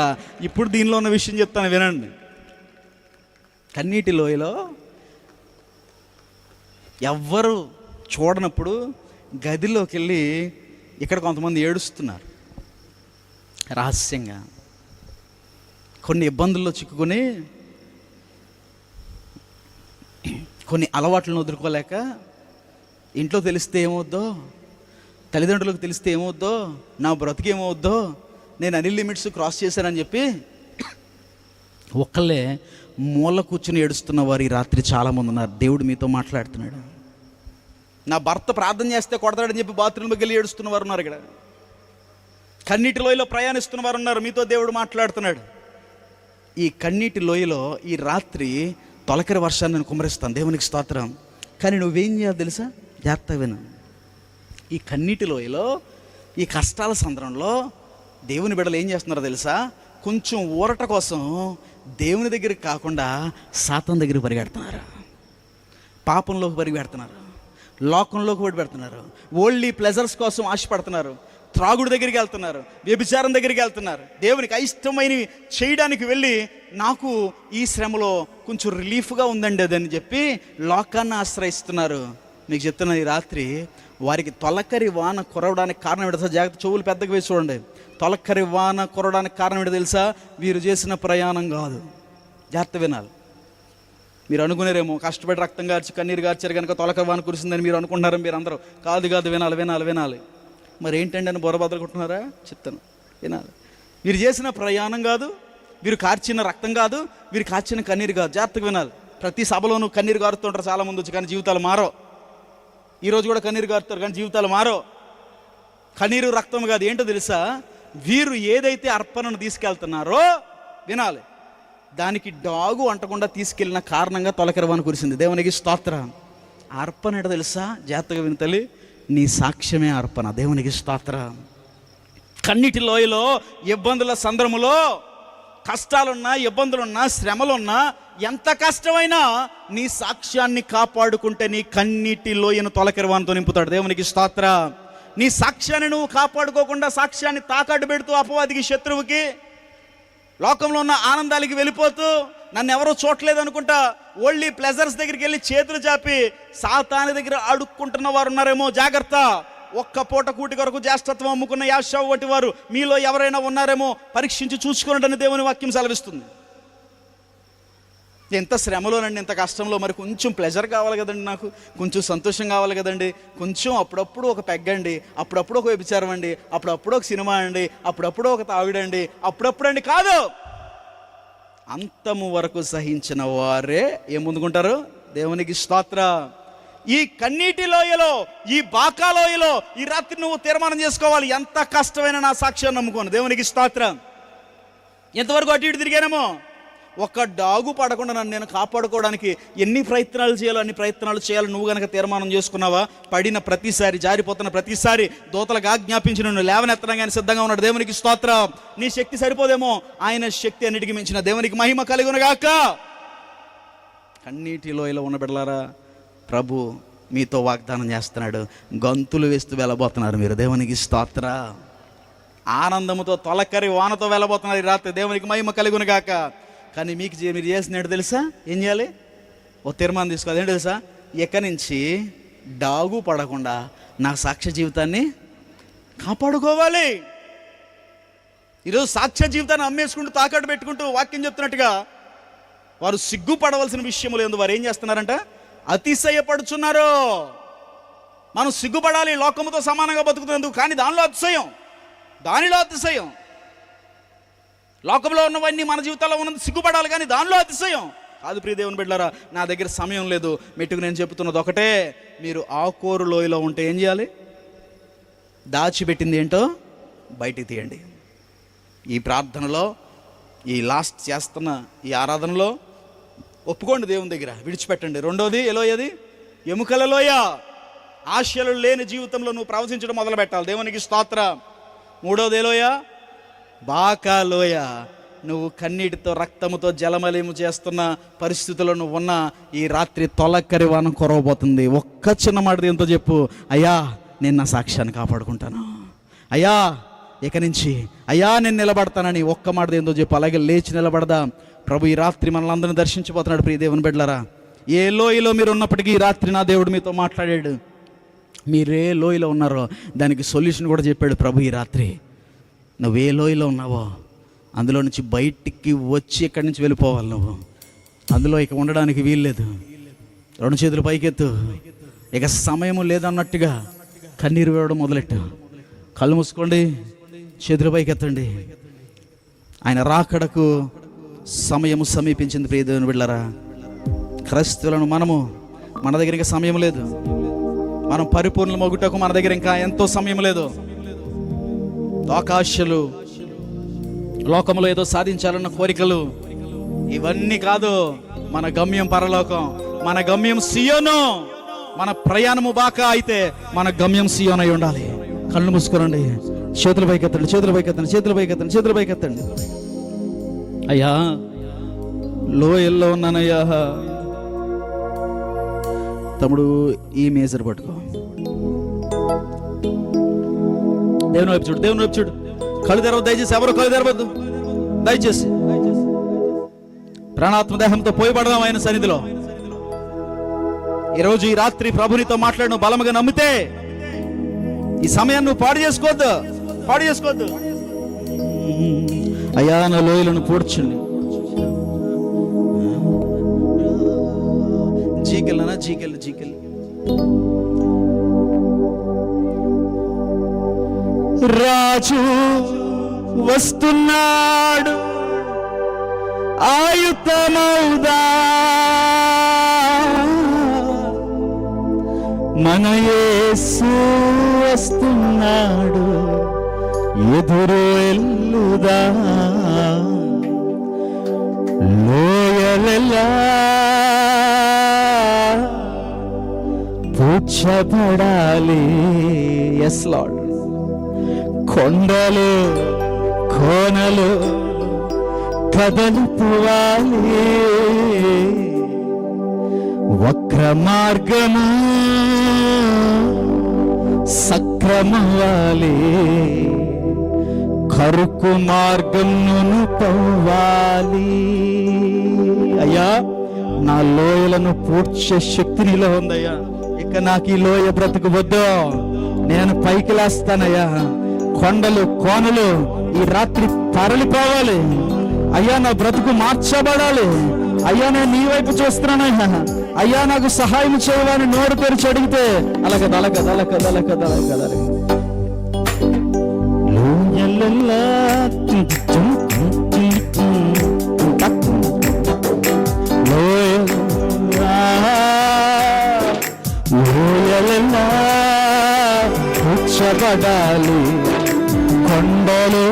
ఇప్పుడు దీనిలో ఉన్న విషయం చెప్తాను వినండి. కన్నీటి లోయలో ఎవ్వరు చూడనప్పుడు గదిలోకి వెళ్ళి ఇక్కడ కొంతమంది ఏడుస్తున్నారు రహస్యంగా, కొన్ని ఇబ్బందుల్లో చిక్కుకొని, కొన్ని అలవాట్లను వదులుకోలేక, ఇంట్లో తెలిస్తే ఏమవుద్దో, తల్లిదండ్రులకు తెలిస్తే ఏమవుద్దో, నా బ్రతికేమవుద్దో, నేను అన్ని లిమిట్స్ క్రాస్ చేశానని చెప్పి ఒక్కళ్ళే మూల కూర్చుని ఏడుస్తున్న వారు ఈ రాత్రి చాలామంది ఉన్నారు. దేవుడు మీతో మాట్లాడుతున్నాడు. నా భర్త ప్రార్థన చేస్తే కొడతాడని చెప్పి బాత్రూమ్కి వెళ్ళి ఏడుస్తున్న వారు ఉన్నారు. ఇక్కడ కన్నీటి లోయలో ప్రయాణిస్తున్న వారు ఉన్నారు. మీతో దేవుడు మాట్లాడుతున్నాడు. ఈ కన్నీటి లోయలో ఈ రాత్రి తొలకరి వర్షాన్ని నేను కుమ్మరిస్తాను. దేవునికి స్తోత్రం. కానీ నువ్వేం చేయాలి తెలుసా? జాగ్రత్తగా విను. ఈ కన్నీటి లోయలో, ఈ కష్టాల సందర్భంలో దేవుని బిడ్డలు ఏం చేస్తున్నారో తెలుసా? కొంచెం ఊరట కోసం దేవుని దగ్గరికి కాకుండా సాతాను దగ్గరికి పరిగెడుతున్నారు, పాపంలోకి పరిగెడుతున్నారు, లోకంలోకి పరిగెడుతున్నారు, ఓన్లీ ప్లెజర్స్ కోసం ఆశపడుతున్నారు, త్రాగుడు దగ్గరికి వెళ్తున్నారు, వ్యభిచారం దగ్గరికి వెళ్తున్నారు. దేవునికి అయిష్టమైనవి చేయడానికి వెళ్ళి నాకు ఈ శ్రమలో కొంచెం రిలీఫ్గా ఉందండి అదని చెప్పి లోకాన్ని ఆశ్రయిస్తున్నారు. మీకు చెప్తున్నా, ఈ రాత్రి వారికి తొలకరి వాన కురవడానికి కారణం ఏంటో తెలుసా? జాగ్రత్త, చెవులు పెద్దగా వేసి చూడండి. తొలకరి వాన కురవడానికి కారణం ఏంటో తెలుసా? వీరు చేసిన ప్రయాణం కాదు. జాగ్రత్త వినాలి. మీరు అనుకునేరేమో కష్టపడి రక్తం గార్చి కన్నీరు గార్చారు కనుక తొలకరి వాన కురిసిందని మీరు అనుకుంటున్నారు. మీరు అందరూ కాదు, వినాలి. మరి ఏంటండి అని బొరబద్దలుకుంటున్నారా? చెప్తాను, వినాలి. వీరు చేసిన ప్రయాణం కాదు, వీరు కార్చిన రక్తం కాదు, వీరు కార్చిన కన్నీరు కాదు. జాగ్రత్తగా వినాలి. ప్రతి సభలోనూ కన్నీరు గారుతుంటారు చాలామంది వచ్చి, కానీ జీవితాలు మారో. ఈరోజు కూడా కన్నీరు గారుతారు కానీ జీవితాలు మారో. కన్నీరు రక్తం కాదు. ఏంటో తెలుసా? వీరు ఏదైతే అర్పణను తీసుకెళ్తున్నారో వినాలి, దానికి డాగు అంటకుండా తీసుకెళ్ళిన కారణంగా తొలకరి వాన కురిసింది. దేవునికి స్తోత్రం. అర్పణ ఏంటో తెలుసా? జాగ్రత్తగా విను తల్లి, నీ సాక్ష్యమే అర్పణ. దేవునికి స్తోత్రం. కన్నీటి లోయలో, ఇబ్బందుల సంద్రములో, కష్టాలున్నా, ఇబ్బందులున్నా, శ్రమలున్నా, ఎంత కష్టమైనా నీ సాక్ష్యాన్ని కాపాడుకుంటే నీ కన్నీటి లోయను తొలకరి వానతో నింపుతాడు. దేవునికి స్తోత్రం. నీ సాక్ష్యాన్ని నువ్వు కాపాడుకోకుండా సాక్ష్యాన్ని తాకట్టు పెడుతూ అపవాదికి, శత్రువుకి, లోకంలో ఉన్న ఆనందాలకి వెళ్ళిపోతూ నన్ను ఎవరో చూడలేదు అనుకుంటా ఓన్లీ ప్లెజర్స్ దగ్గరికి వెళ్ళి చేతులు చాపి సాతాను దగ్గర అడుక్కుంటున్న వారు ఉన్నారేమో. జాగ్రత్త. ఒక్క పూట కూటి కొరకు జ్యేష్ఠత్వం అమ్ముకున్న యాషావు వంటి వారు మీలో ఎవరైనా ఉన్నారేమో పరీక్షించి చూసుకోండి అని దేవుని వాక్యం సెలవిస్తుంది. ఎంత శ్రమలోనండి, ఎంత కష్టంలో మరి కొంచెం ప్లెజర్ కావాలి కదండి, నాకు కొంచెం సంతోషం కావాలి కదండి, కొంచెం అప్పుడప్పుడు ఒక పెగ్గండి, అప్పుడప్పుడు ఒక వ్యభిచారం అండి, అప్పుడప్పుడు ఒక సినిమా అండి, అప్పుడప్పుడు ఒక తాగుడండి, అప్పుడప్పుడు అండి కాదు. అంతము వరకు సహించిన వారే ఏం ముందుకుంటారు? దేవునికి స్తోత్రం. ఈ కన్నీటి లోయలో, ఈ బాకా లోయలో ఈ రాత్రి నువ్వు తీర్మానం చేసుకోవాలి, ఎంత కష్టమైన నా సాక్ష్యాన్ని నమ్ముకోను. దేవునికి స్తోత్రం. ఎంతవరకు అటు ఇటు తిరిగానేమో, ఒక్క డాగు పడకుండా నన్ను నేను కాపాడుకోవడానికి ఎన్ని ప్రయత్నాలు చేయాలో అన్ని ప్రయత్నాలు చేయాలి. నువ్వు కనుక తీర్మానం చేసుకున్నావా, పడిన ప్రతిసారి, జారిపోతున్న ప్రతిసారి దూతలకు ఆజ్ఞాపించి నువ్వు లేవనెత్తడం కానీ సిద్ధంగా ఉన్నాడు. దేవునికి స్తోత్రం. నీ శక్తి సరిపోదేమో, ఆయన శక్తి అన్నిటికీ మించిన. దేవునికి మహిమ కలుగునుగాక. కన్నీటి లోయలో ఉన్న బిడ్డలారా, ప్రభు మీతో వాగ్దానం చేస్తున్నాడు, గంతులు వేస్తూ వెళ్ళబోతున్నారు మీరు. దేవునికి స్తోత్రం. ఆనందముతో తొలకరి వానతో వెళ్ళబోతున్నారు ఈ రాత్రి. దేవునికి మహిమ కలుగునుగాక. కానీ మీకు మీరు చేసినట్టు తెలుసా? ఏం చేయాలి? ఓ తీర్మానం తీసుకోవాలి. ఏంటి తెలుసా? ఎక్కడి నుంచి డాగు పడకుండా నా సాక్ష్య జీవితాన్ని కాపాడుకోవాలి. ఈరోజు సాక్ష్య జీవితాన్ని అమ్మేసుకుంటూ తాకట్టు పెట్టుకుంటూ వాక్యం చెప్తున్నట్టుగా వారు సిగ్గుపడవలసిన విషయములు ఎందు వారు ఏం చేస్తున్నారంట? అతిశయపడుచున్నారు. మనం సిగ్గుపడాలి, లోకముతో సమానంగా బతుకుతున్నందుకు. కానీ దానిలో అతిశయం. లోకంలో ఉన్నవన్నీ మన జీవితాల్లో ఉన్నది సిగ్గుపడాలి, కానీ దానిలో అతిశయం కాదు. ప్రియ దేవుని బిడ్డలారా, నా దగ్గర సమయం లేదు, మెట్టుకు నేను చెప్తున్నది ఒకటే, మీరు ఆకోరు లోయలో ఉంటే ఏం చేయాలి? దాచిపెట్టింది ఏంటో బయటికి తీయండి. ఈ ప్రార్థనలో, ఈ లాస్ట్ చేస్తున్న ఈ ఆరాధనలో ఒప్పుకోండి దేవుని దగ్గర, విడిచిపెట్టండి. రెండోది ఎలోయది ఎముకల లోయ. ఆశలు లేని జీవితంలో నువ్వు ప్రవచించడం మొదలు పెట్టాలి. దేవునికి స్తోత్రం. మూడోది ఎలోయ బాకా లోయ. నువ్వు కన్నీటితో రక్తముతో జలమలిము చేస్తున్న పరిస్థితుల్లో నువ్వు ఉన్న ఈ రాత్రి తొలక్కరి వానం కురవబోతుంది. ఒక్క చిన్న మాట ఎంతో చెప్పు, అయ్యా నేను నా సాక్ష్యాన్ని కాపాడుకుంటాను, అయ్యా ఇక నుంచి అయ్యా నేను నిలబడతానని ఒక్క మాట ఏందో చెప్పు. అలాగే లేచి నిలబడదా. ప్రభు ఈ రాత్రి మనల్ని అందరినీ దర్శించిపోతున్నాడు. ప్రియ దేవుని బిడ్డలారా, ఏ లోయలో మీరు ఉన్నప్పటికీ ఈ రాత్రి నా దేవుడు మీతో మాట్లాడాడు. మీరే లోయలో ఉన్నారో దానికి సొల్యూషన్ కూడా చెప్పాడు ప్రభు ఈ రాత్రి. నువ్వే లోయలో ఉన్నావో అందులో నుంచి బయటికి వచ్చి ఇక్కడి నుంచి వెళ్ళిపోవాలి. నువ్వు అందులో ఇక ఉండడానికి వీల్లేదు. రెండు చేతులు పైకెత్తు. ఇక సమయము లేదన్నట్టుగా కన్నీరు వేయడం మొదలెట్టు. కళ్ళు మూసుకోండి, చేతులు పైకెత్తండి. ఆయన రాకడకు సమయము సమీపించింది. ప్రియ దేవుని బిడ్డలారా, క్రైస్తవులను మన దగ్గర ఇంకా సమయం లేదు. మనం పరిపూర్ణ మొగుటకు మన దగ్గర ఇంకా ఎంతో సమయం లేదు. లోకాశలు, లోకంలో ఏదో సాధించాలన్న కోరికలు, ఇవన్నీ కాదు. మన గమ్యం పరలోకం, మన గమ్యం సియోను. మన ప్రయాణము బాకా అయితే మన గమ్యం సియోన్ అయి ఉండాలి. కళ్ళు మూసుకోనండి, చేతుల పైకెత్తండి, చేతుల పైకెత్తండి, చేతుల పైకెత్తండి, చేతుల పైకెత్తండి. అయ్యా లోయల్లో ఉన్నానయ్యా. తమ్ముడు ఈ మేజర్ పట్టుకో. దేవుని వైపు చూడు, దేవుని వైపు చూడు. కళ్ళు తెరవద్దు దయచేసి, ఎవరు కళ్ళు తెరవద్దు దయచేసి. ప్రాణాత్మ దేహంతో పోయబడదాం ఆయన సన్నిధిలో. ఈరోజు ఈ రాత్రి ప్రభునితో మాట్లాడిన బలముగా నమ్మితే ఈ సమయాన్ని నువ్వు పాడు చేసుకోవద్దు. అయ్యా నా లోయలను పూడ్చండి. జీకెళ్ళు రాజు వస్తున్నాడు, ఆయుధమౌదా మన యేసు వస్తున్నాడు, ఎదురు ఎల్లుదా. లోయలెల్లా పూడ్చబడాలి. Yes lord. కొండలు కోనలు కదలిపోవాలి, వక్ర మార్గము సక్రమవాలి, కరుకు మార్గమును పోవాలి. అయ్యా నా లోయలను పూడ్చే శక్తి నీలో ఉందయ్యా. ఇక నాకు ఈ లోయ బ్రతుకు వద్దు, నేను పైకి లేస్తానయ్యా. కొండలు కోనలు ఈ రాత్రి తరలిపోవాలి అయ్యా. నా బ్రతుకు మార్చబడాలి అయ్యా. నేను నీ వైపు చూస్తున్నానయ్యా. అయ్యా నాకు సహాయం చేయమని నోరు తెరిచి అడిగితే అలాగ కూర్చబడాలి, కొండలు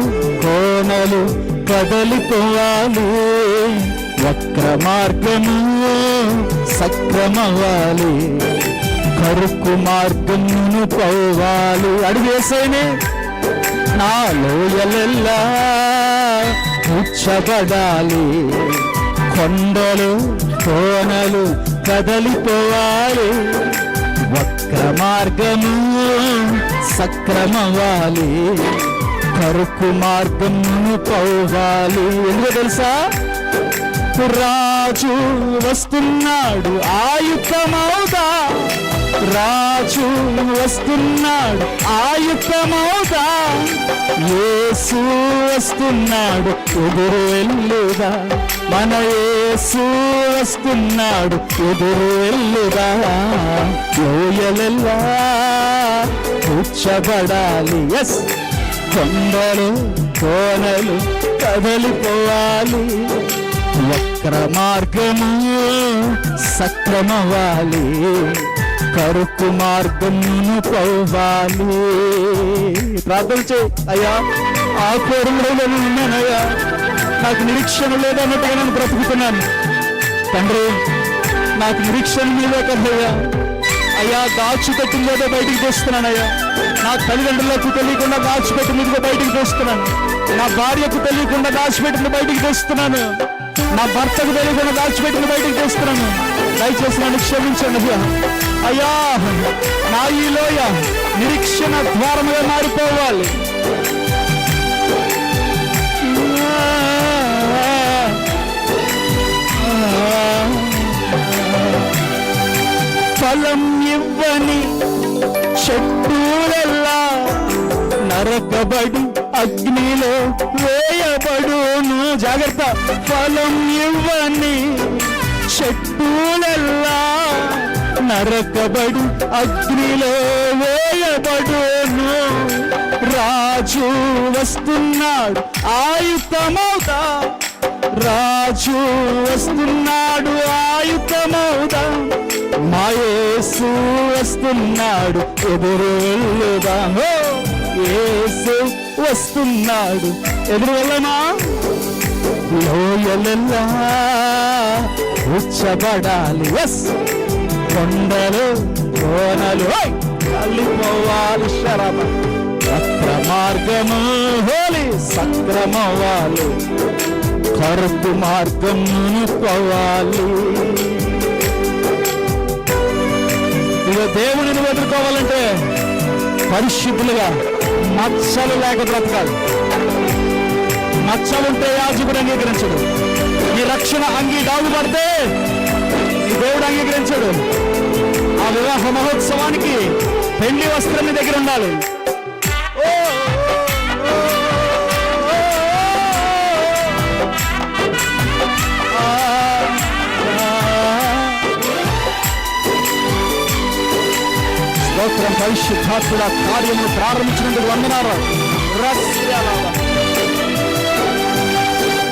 కోనలు కదలిపోవాలి, వక్ర మార్గము సక్రమవాలి, కరుకు మార్గమును పోవాలి. అడిగేసేనే నా లోయలెల్లా కూర్చబడాలి, కొండలు కోనలు కదలిపోవాలి, వక్ర మార్గము సక్రమవాలి, కరుకు మార్గమును పోవాలి. ఎందుకో తెలుసా? రాజు వస్తున్నాడు, ఆయుధమౌదా. రాజు రాజు వస్తున్నాడు ఆయుక్తమవుదా, యేసు వస్తున్నాడు ఎదురు వెళ్ళుదా, మన యేసు వస్తున్నాడు ఎదురు వెళ్ళుదా. లోయలెల్లా కూర్చబడాలి, ఎస్, కొండలు కోనలు కదలిపోవాలి, వక్ర మార్గము సక్రమవాలి, కరుకు మార్గమును పోవాలి. ప్రార్థన చేయి, అయ్యా ఆ కోరులో నేను ఉన్నానయ్యా, నాకు నిరీక్షణ లేదన్నట్టుగా నేను బ్రతుకుతున్నాను తండ్రి, నాకు నిరీక్షణ మీదే కదయ్యా. అయ్యా దాచిపెట్టిందేదో బయటికి తెస్తున్నానయ్యా, నా తల్లిదండ్రులకు తెలియకుండా దాచిపెట్టిందిగా బయటికి తెస్తున్నాను, నా భార్యకు తెలియకుండా దాచిపెట్టింది బయటికి తెస్తున్నాను, నా భర్తకు తెలియకుండా దాచిపెట్టింది బయటికి తెస్తున్నాను. దయచేసి నన్ను క్షమించండి అయ్యా. అయ్యా నా ఈ లోయ నిరీక్షణ ద్వారముగా మారిపోవాలి. ఫలం ఇవ్వని చెట్టులెల్లా నరకబడి అగ్నిలో వేయబడును. జాగ్రత్త, ఫలం ఇవ్వని చెట్టులెల్లా నరకబడి అగ్నిలో వేయబడును. రాజు వస్తున్నాడు ఆయుక్తమవుదా, రాజు వస్తున్నాడు ఆయుక్తమవుదా, మా యేసు వస్తున్నాడు ఎదురు వెళ్ళుదా. యేసు వస్తున్నాడు ఎదురు వెళ్ళమా. లోయలెల్లా కూర్చబడాలి, ఎస్, కొండలు కోనలు కలిపోవాలి, శరమ వక్ర మార్గము హోలి సక్రమవాలి, కరుకు మార్గమును పోవాలి. ఇక దేవుడిని ఎదుర్కోవాలంటే పరిశుద్ధులుగా మచ్చలు లేక బ్రతకాలి. మచ్చలుంటే యాజకుడు అంగీకరించడు. ఈ రక్షణ అంగీ డాగు పడితే దేవుడు అంగీకరించడు. ఆ వివాహ మహోత్సవానికి పెళ్లి వస్త్రం మీ దగ్గర ఉండాలి. స్తోత్రం. పరిశుద్ధాత్ముడ కార్యమును ప్రారంభించినందుకు వందనాలు.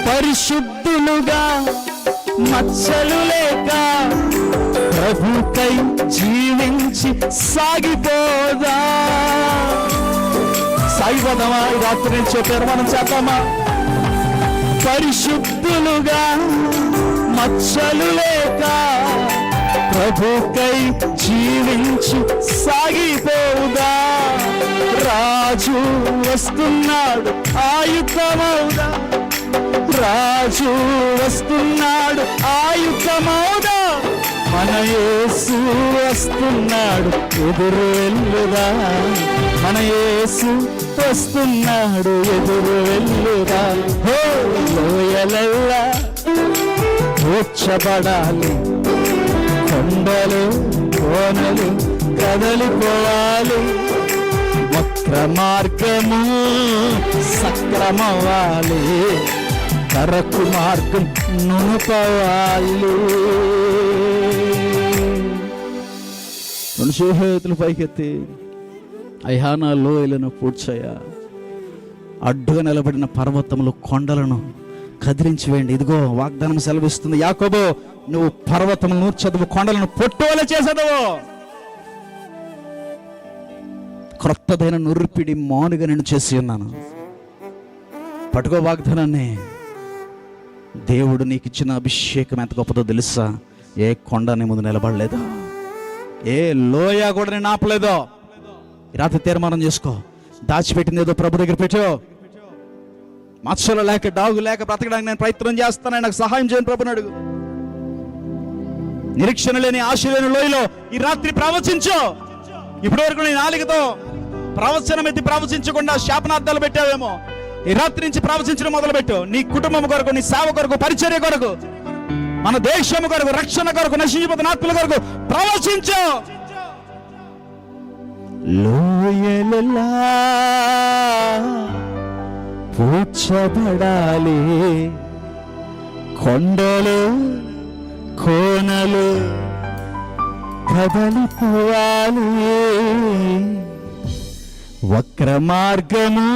పరిశుద్ధులుగా మచ్చలు లేక ప్రభుకై జీవించి సాగిపోదామా. ఈ రాత్రి నుంచి తీర్మానం చేద్దామా. పరిశుద్ధులుగా మచ్చలు లేక ప్రభుకై జీవించి సాగిపోదా. రాజు వస్తున్నాడు ఆయుక్తమవుదా, రాజు వస్తున్నాడు ఆయుక్తమవుదా, మన యేసు వస్తున్నాడు ఎదురు వెళ్ళుదా, మన యేసు వస్తున్నాడు ఎదురు వెళ్ళుదా. లోయలెల్లా కూర్చబడాలి, కొండలు కోనలు కదలిపోవాలి, వక్ర మార్గము సక్రమవాలి, కరకు మార్గం నునుకోవాలి. రెండు చేతులు పైకెత్తి, అయ్యా నా లోయలను పూడ్చయ్యా, అడ్డుగా నిలబడిన పర్వతములు కొండలను కదిలించి వేయండి. ఇదిగో వాగ్దానం సెలవిస్తుంది, యాకోబు నువ్వు పర్వతములు నూర్చదువు, కొండలను పొట్టువలె చేసేదవు, క్రొత్తదైన నుర్పిడి మానుగా నేను చేసి ఉన్నాను. పట్టుకో వాగ్దానాన్ని. దేవుడు నీకు ఇచ్చిన అభిషేకం ఎంత గొప్పదో తెలుసా. ఏ కొండ నీ ముందు నిలబడలేదో, ఏ లోయ కూడా నేను ఆపలేదో. రాత్రి తీర్మానం చేసుకో. దాచిపెట్టింది ఏదో ప్రభు దగ్గర పెట్టో. మత్స్యలు లేక డాగు లేక బ్రతకడానికి నేను ప్రయత్నం చేస్తాను, నాకు సహాయం చేయని ప్రభుని అడుగు. నిరీక్షణ లేని ఆశ లేని లోయలో ఈ రాత్రి ప్రవచించు. ఇప్పటి వరకు నీ నాలుగుతో ప్రవచనం ఎత్తి ప్రవచించకుండా శాపనార్థాలు పెట్టావేమో. ఈ రాత్రి నుంచి ప్రవచించడం మొదలుపెట్టు. నీ కుటుంబం కొరకు, నీ సేవ కొరకు, పరిచర్య కొరకు, మన దేశం కొరకు, రక్షణ కొరకు, నశించిపోతున్న ఆత్మల కొరకు ప్రవచించు. లోయలలా పూడ్చబడాలి, కొండలు కోనలు కదలిపోవాలి, వక్ర మార్గము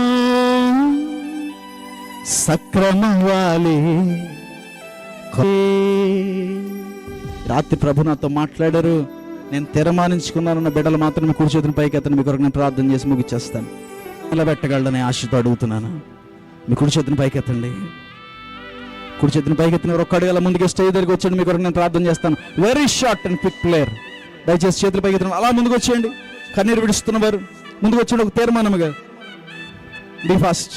సక్రమవాలి. రాత్రి ప్రభు నాతో మాట్లాడారు. నేను తీర్మానించుకున్నానన్న బిడ్డలు మాత్రం కుడి చేతిని పైకి ఎత్తని మీ కొరకు నేను ప్రార్థన చేసి ముగిచ్చేస్తాను. నిలబెట్టగలడనే ఆశతో అడుగుతున్నాను. మీ కుడి చేతిని పైకి ఎత్తండి. కుడి చేతిని పైకి ఎత్తిన ఒక్క అడుగుల ముందుకు స్టేజ్ దగ్గరికి వచ్చేయండి. మీ కొరకు నేను ప్రార్థన చేస్తాను. Very short and quick player. దయచేసి చేతులు పైకి ఎత్తిన అలా ముందుకు వచ్చేయండి. కన్నీరు విడుస్తున్నవారు ముందుకు వచ్చేయండి. ఒక తీర్మానముగా బీ ఫాస్ట్.